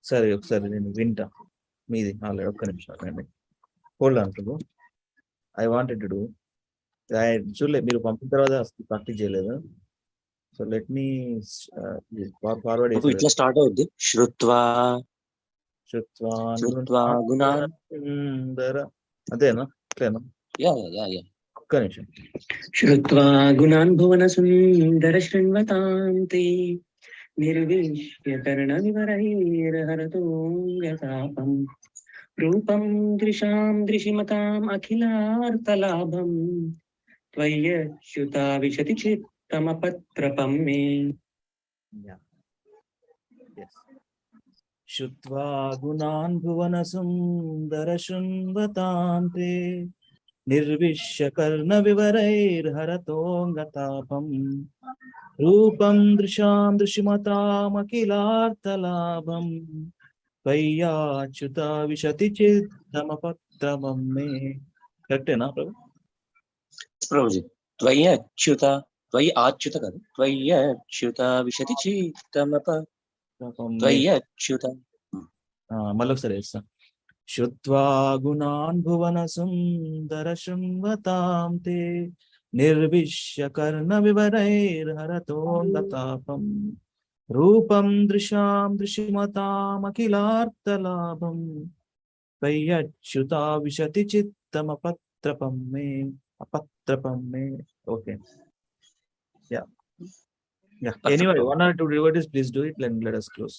సరే ఒకసారి నేను వింటా మీది. ఆల్రెడీ ఒక్క నిమిషం అండి. Hold on Prabhu. I wanted to do. చూడలే, మీరు పంపిన తర్వాత ప్రాక్టీస్ చేయలేదు. So let me forward. ఇట్లా స్టార్ట్ అవుద్ది. శ్రుత్వా గుణాన్ అదేనా? ఇట్లేనా? ఒక్క నిమిషం. శ్రుత్వా గుణాన్ భువన సుందర శృణ్వతాం తే నిర్విష్యకర్ణవివరైర్హరతోంగతాపం రూపం దృశాం దృశిమతాం అఖిలార్థలాభం త్వయ్యచ్యుతా విశతి చిత్తమపత్రపం మే. శుత్వా గుణాన్ భువన సుందర శృణ్వతాం తే నిర్విశ్య కర్ణ వివరైర్హరతోంగతాపం రూపం దృశాం దృశిమతామఖిలార్థలాభం త్వయ్యాచ్యుత విశతి చిత్తమపత్రమం మే. కరెక్టేనా ప్రభు? ప్రభుజీ త్వయ్యచ్యుత త్వయి ఆచ్యుత కాదు త్వయ్యచ్యుత విశతి చిత్తమప త్వయ్యచ్యుత. మళ్ళీ ఒకసారి వేస్తా. శుత్వా గుణాన్ భువన సుందర శృణ్వతాం తే నిర్విశ్య కర్ణ వివరైర్హరతోంగతాపం రూపం దృశాం దృశిమతామఖిలార్థలాభం త్వయ్యచ్యుతా విశతి చిత్తమపత్రపం మే. అపత్రపం మే. Okay. Yeah. Anyway, 1 or 2 devotees, please do it and let us close.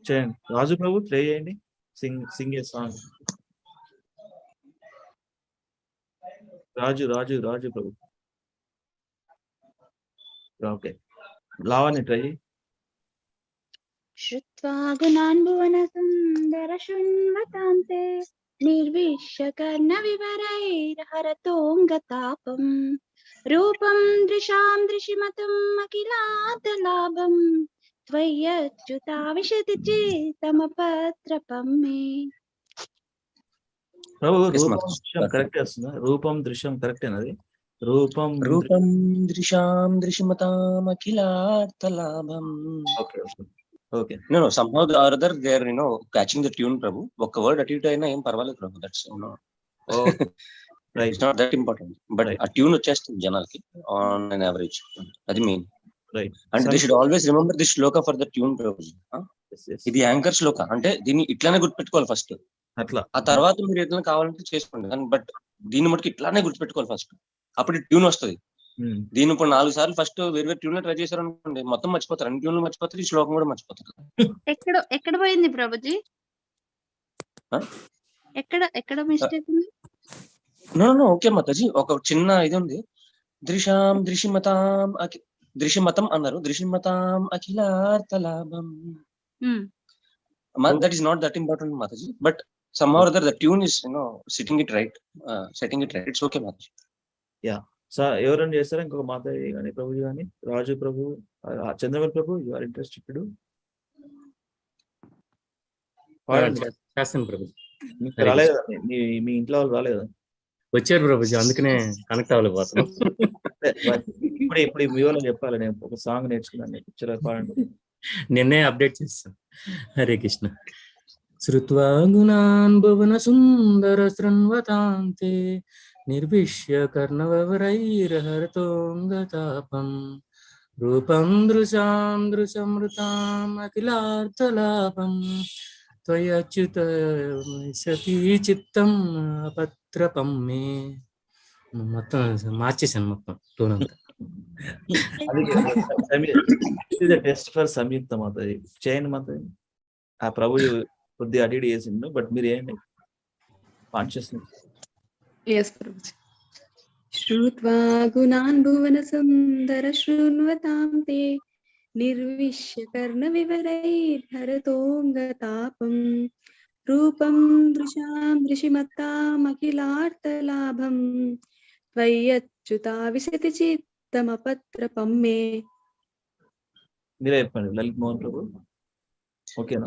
చేయండి. రాజు ప్రభు ప్లే చేయండి. Sing a song. Raju Prabhu. Okay, Lavanya try. శ్రుత్వా గుణాన్ భువన సుందర శృణ్వతాం తే నిర్విశ్య కర్ణ వివరైర్హరతోంగతాపం రూపం దృశాం దృశిమతం అఖిలార్థలాభం త్వయ్యచ్యుతా విశతి చిత్తమపత్రపం మే. ప్రభు రూపం దృశ్యం కరెక్ట్ వస్తుందా? రూపం దృశ్యం కరెక్ట్ అది. రూపం దృశాం దృశిమతాం అఖిలార్థలాభం. Okay okay. No, somehow or other they are catching the tune, Prabhu. ఒక్క వర్డ్ అటు ఇటు అయినా ఏం పర్వాలేదు Prabhu. That's right. It's not that important. But ఆ ట్యూన్ వచ్చేస్తుంది జనాలకి ఆన్ అన్ యావరేజ్. అది main. Right. And they should always remember this shloka for the tune Prabhu. ఇది యాంకర్ శ్లోక అంటే దీన్ని ఇట్లానే గుర్తుపెట్టుకోవాలి ఫస్ట్. అట్లా ఆ తర్వాత మీరు ఎట్లా కావాలంటే చేసుకోండి. బట్ దీన్ని మటుకు ఇట్లానే గుర్తుపెట్టుకోవాలి ఫస్ట్. అప్పుడు ట్యూన్ వస్తుంది. దీని ఇప్పుడు 4 సార్లు ఫస్ట్ వేరే ట్యూన్ లో ట్రై చేశారు అనుకోండి, మొత్తం మర్చిపోతారు. అన్ని ట్యూన్లు మర్చిపోతారు, ఈ శ్లోకం కూడా మర్చిపోతారు. ఎక్కడ పోయింది ప్రభుజీ? ఎక్కడ మిస్టేక్ ఉంది? నో ఓకే మాతాజీ, ఒక చిన్న ఇది ఉంది. దృశిమతం అన్నారు, దృశిమతం అఖిలార్థలాభం. That is not that important Mataji. But somehow or other the tune is setting it right. It's okay Mataji. Yeah sir, ఎవరైనా చేస్తారా? ఇంకొక మాతాజీ కానీ ప్రభుజీ కానీ, రాజు ప్రభు, చంద్రమల్ ప్రభు, యు ఆర్ ఇంట్రెస్టెడ్? చేస్తాను ప్రభు. రాలేదు మీ ఇంట్లో వాళ్ళు రాలేదు? వచ్చారు ప్రభుజీ, అందుకనే కనెక్ట్ అవ్వలేకపోతున్నాం. ఇప్పుడు మీ వాళ్ళు చెప్పాలి, నేను ఒక సాంగ్ నేర్చుకున్నాను, పాడండి. నిన్నే అప్డేట్ చేస్తాను. హరే కృష్ణ. శ్రుత్వా గుణాన్ భువన సుందర శృణ్వతాంతే నిర్విశ్య కర్ణవరైర్హరతోంగతాపం రూపం దృశాం దృశమృతాం అఖిలార్థలాభం త్వయచ్యుత సతీ చిత్తం అపత్రపం మే. మొత్తం మార్చేసాను, మొత్తం టోన్ అంతా. టెస్ట్ ఫర్ సంయుక్త మాతాజీ చేయండి మాతాజీ. ఆ ప్రభు కొద్దిగా అడిగి చేసిండు, బట్ మీరు ఏంటి consciousness. Yes, Prabhuji. Shrutva gunan bhuvana sundara shrunvatam te nirvishya karna vivarair haratongatapam rupam drusham drishimattam akhilarthalabham tvayachyuta visati chittamapattrapam me. మీరే చెప్పండి లలిత్ మోహన్ ప్రభు. ఓకేనా?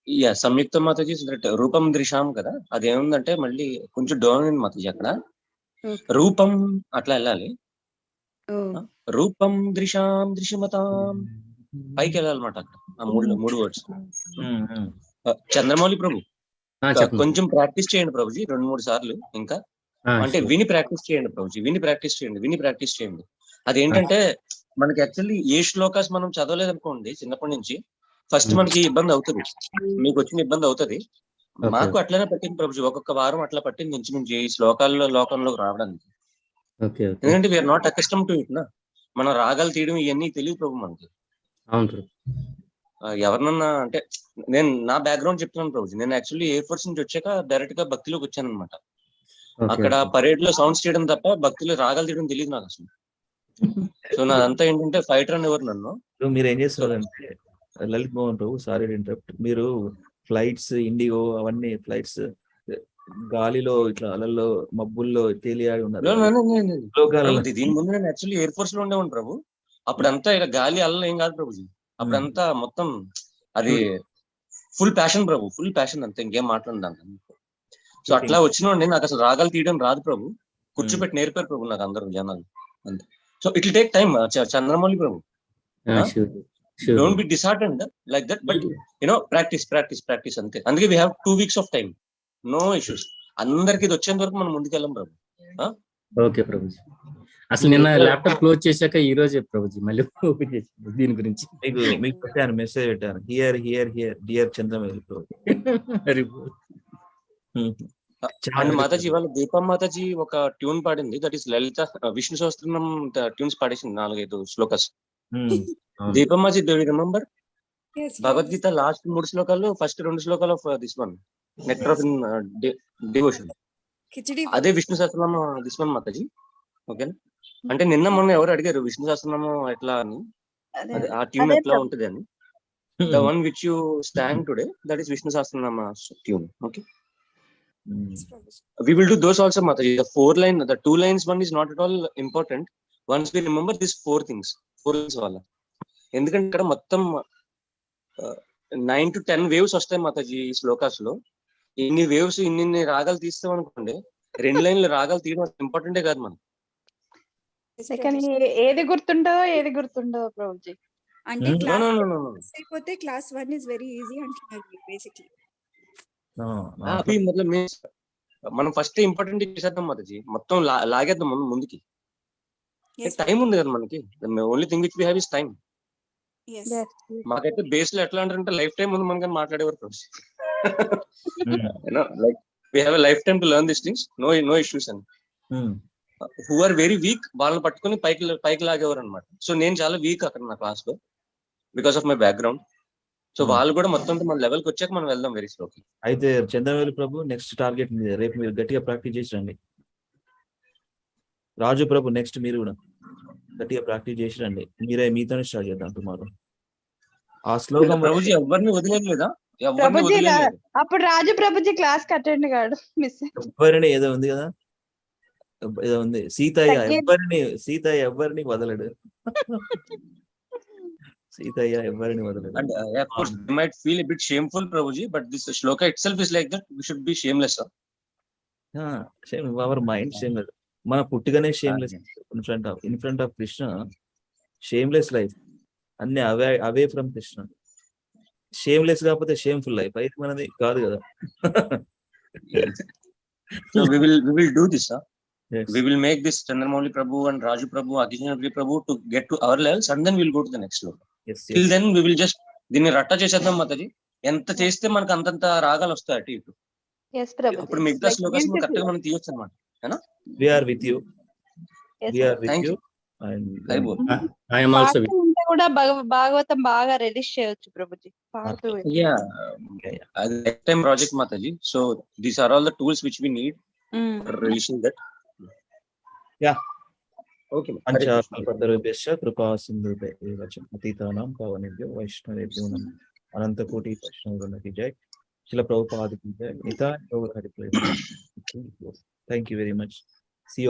యా సంయుక్త మాతాజీ రూపం దృశాం కదా, అదేముందంటే మళ్ళీ కొంచెం డౌన్ అయింది మాతాజీ. అక్కడ రూపం అట్లా వెళ్ళాలి. రూపం దృశాం దృశ్యమతాం పైకి వెళ్ళాలన్నమాట. అక్కడ ఆ మూడు వర్డ్స్. చంద్రమౌళి ప్రభు కొంచెం ప్రాక్టీస్ చేయండి ప్రభుజీ, 2-3 సార్లు. ఇంకా అంటే విని ప్రాక్టీస్ చేయండి ప్రభుజీ, విని ప్రాక్టీస్ చేయండి. అదేంటంటే మనకి యాక్చువల్లీ ఏ శ్లోకాస్ మనం చదవలేదు అనుకోండి చిన్నప్పటి నుంచి, ఫస్ట్ మనకి ఇబ్బంది అవుతుంది, మీకు వచ్చిన ఇబ్బంది అవుతుంది. మాకు అట్లనే పట్టింది ప్రభుజీ, ఒక్కొక్క వారం అట్లా పట్టింది నుంచి ఈ శ్లోకాల్లో లోకంలోకి రావడానికి. ఎందుకంటే we are not accustomed to it నా. మనం రాగాలు తీయడం ఇవన్నీ తెలియదు ప్రభు మనకి. అవును ప్రభు. ఎవరినన్నా అంటే నేను నా బ్యాక్గ్రౌండ్ చెప్తున్నాను ప్రభు. నేను యాక్చువల్లీ ఎయిర్ ఫోర్స్ నుంచి వచ్చాక డైరెక్ట్ గా భక్తిలోకి వచ్చాను అనమాట. అక్కడ పరేడ్ లో సౌండ్స్ చేయడం తప్ప భక్తిలో రాగాలు తీయడం తెలియదు నాకు అసలు. సో నాదంతా ఏంటంటే ఫైటర్ అనేవారు నన్ను. మీరు ఏం చేస్తున్నారంటే లలిత్ మోహన్ ప్రభు, సారీ ఇంటరప్ట్, మీరు ఫ్లైట్స్ ఇండిగో అవన్నీ ఫ్లైట్స్ గాలిలో ఇట్లా అలల్లో మబ్బుల్లో తేలియాడి ఉన్నారు. దీని ముందు నేను యాక్చువల్లీ ఎయిర్ ఫోర్స్ లో ఉండేవాడిని ప్రభు. అప్పుడంతా ఇలా గాలి అల్ల ఏం కాదు ప్రభుజీ. అప్పుడంతా మొత్తం అది ఫుల్ ప్యాషన్ ప్రభు, ఫుల్ ప్యాషన్ అంతే, ఇంకేం మాట్లాడదాం. సో అట్లా వచ్చినోండి నాకు అసలు రాగాలు తీయడం రాదు ప్రభు. కూర్చోబెట్టి నేర్పారు ప్రభు నాకు అందరూ జనాలు అంతే. So it will take time Chandramouli Prabhu. Don't be disheartened like that, but practice అంతే. అందుకే we have 2 weeks of time, no issues. అందరికి ఇది వచ్చేంత వరకు మనం ముందుకెళ్ళం ప్రభు. ఓకే ప్రభుజీ. అసలు నిన్న ల్యాప్టాప్ క్లోజ్ చేశాక ఈ రోజే ప్రభుజీ మళ్ళీ ఓపెన్ చేసి దీని గురించి మీకు పెట్టాను, మెసేజ్ పెట్టాను. Here here here dear Chandramouli Prabhu. And Mataji ఇవాళ దీపం మాతాజీ ఒక ట్యూన్ పాడింది, that is Lalitha Vishnu Sahasranamam tunes పాడేసింది 4-5 shlokas. దీపం మాజీ, do you remember Bhagavad Gita last 3 శ్లోకాల్లో ఫస్ట్ 2 శ్లోకాలు of this one nectar of devotion, అదే విష్ణు సహస్రనామం దిస్ వన్ మాతాజీ. ఓకేనా? అంటే నిన్న మొన్న ఎవరు అడిగారు విష్ణు సహస్రనామం ఎట్లా అని, ఆ ట్యూన్ ఎట్లా ఉంటది అని. The one which you stand today, that is Vishnu Sahasranama tune. Okay, we will do those also Mataji. The 4 line, the 2 lines one is not at all important once we remember these 4 things, 4 lines wala. ఎందుకంటే ఇక్కడ మొత్తం 9 to 10 waves వస్తాయి మాతాజీ ఈ శ్లోకాస్ లో. ఇన్ని waves ఇన్ని రాగాలు తీస్తాం అనుకోండి, 2 లైన్లు రాగాలు తీయడం ఇంపార్టెంటే కాదు మనకి. ఏది గుర్తుండో ప్రభుజీ. అంటే అయిపోతే క్లాస్ 1 is very easy అంటున్నారు బేసిక్లీ. మనం ఫస్ట్ ఇంపార్టెంట్ చేసేద్దాం మాతాజీ, మొత్తం లాగేద్దాం ముందుకి. టైం ఉంది కదా మనకి, only thing which we have is time. మాకైతే బేస్ లో ఎట్లా అంటారంటే లైఫ్ టైం ఉంది మనకి మాట్లాడేవారు. Like we have a life time to learn this things, no issues అని. హూ ఆర్ వెరీ వీక్ వాళ్ళని పట్టుకుని పైకి లాగేవారు అనమాట. సో నేను చాలా వీక్ అక్కడ నా క్లాస్ లో because of my background. So వాళ్ళు కూడా మొత్తం మన లెవెల్ కి వచ్చాక మనం వెళ్దాం వెరీ స్లోకి. అయితే చంద్రమౌళి ప్రభు నెక్స్ట్ టార్గెట్ మీద రేపు మీరు గట్టిగా ప్రాక్టీస్ చేసి రండి. రాజు ప్రభు నెక్స్ట్ మీరు కూడా గట్టిగా ప్రాక్టీస్ చేసి రండి. మీతోనే స్టార్ట్ చేద్దాం టుమారో. ఆ శ్లోకం ప్రభుజీ ఎవరిని వదిలేదా? అప్పుడు రాజు ప్రభుజీ క్లాస్ అటెండ్ కాడు, మిస్ ఎవరిని ఏదో ఉంది కదా, ఏదో ఉంది సీతయ్య ఎవరిని వదలడు. సీతయ్య ఎవరిని వదలడు. And of course you might feel a bit shameful Prabhuji, but this shloka itself is like that. We should be shameless. Our mind shameless. మన పుట్టిగానే shameless in front of Krishna. Shameless life అన్ని అవే ఫ్రమ్ కృష్ణ. షేమ్లెస్ కాకపోతే shameful life అయితే మనది కాదు కదా. So we will do this. Yes. We will make this Chandramouli Prabhu and Raju Prabhu, Akishanabri Prabhu to get to our levels, and then we will go to the next level. Yes. Till then we will just దీన్ని రట్ట చేసేద్దాం మాతాజీ. ఎంత చేస్తే మనకు అంతంత రాగాలు వస్తాయి అటు ఇటు. అప్పుడు మిగతా శ్లోకాస్ కరెక్ట్ గా మనం తీయొచ్చు అనమాట. We are with you. We are with you. And I am also with you. కూడా భాగవతం బాగా రిలీజ్ చేయొచ్చు ప్రభుజీ. అది next time project Mataji. So these are all the tools which we need for releasing that. Okay. పంచకల్పతరుభ్యశ్చ కృపా సింధుభ్యో పతితానాం పావనేభ్యో వైష్ణవేభ్యో నమః. అనంత కోటి వైష్ణవులకి జై. శిల ప్రభుపాదికి జై. నితాయ్ గౌర Hari. Thank you very much.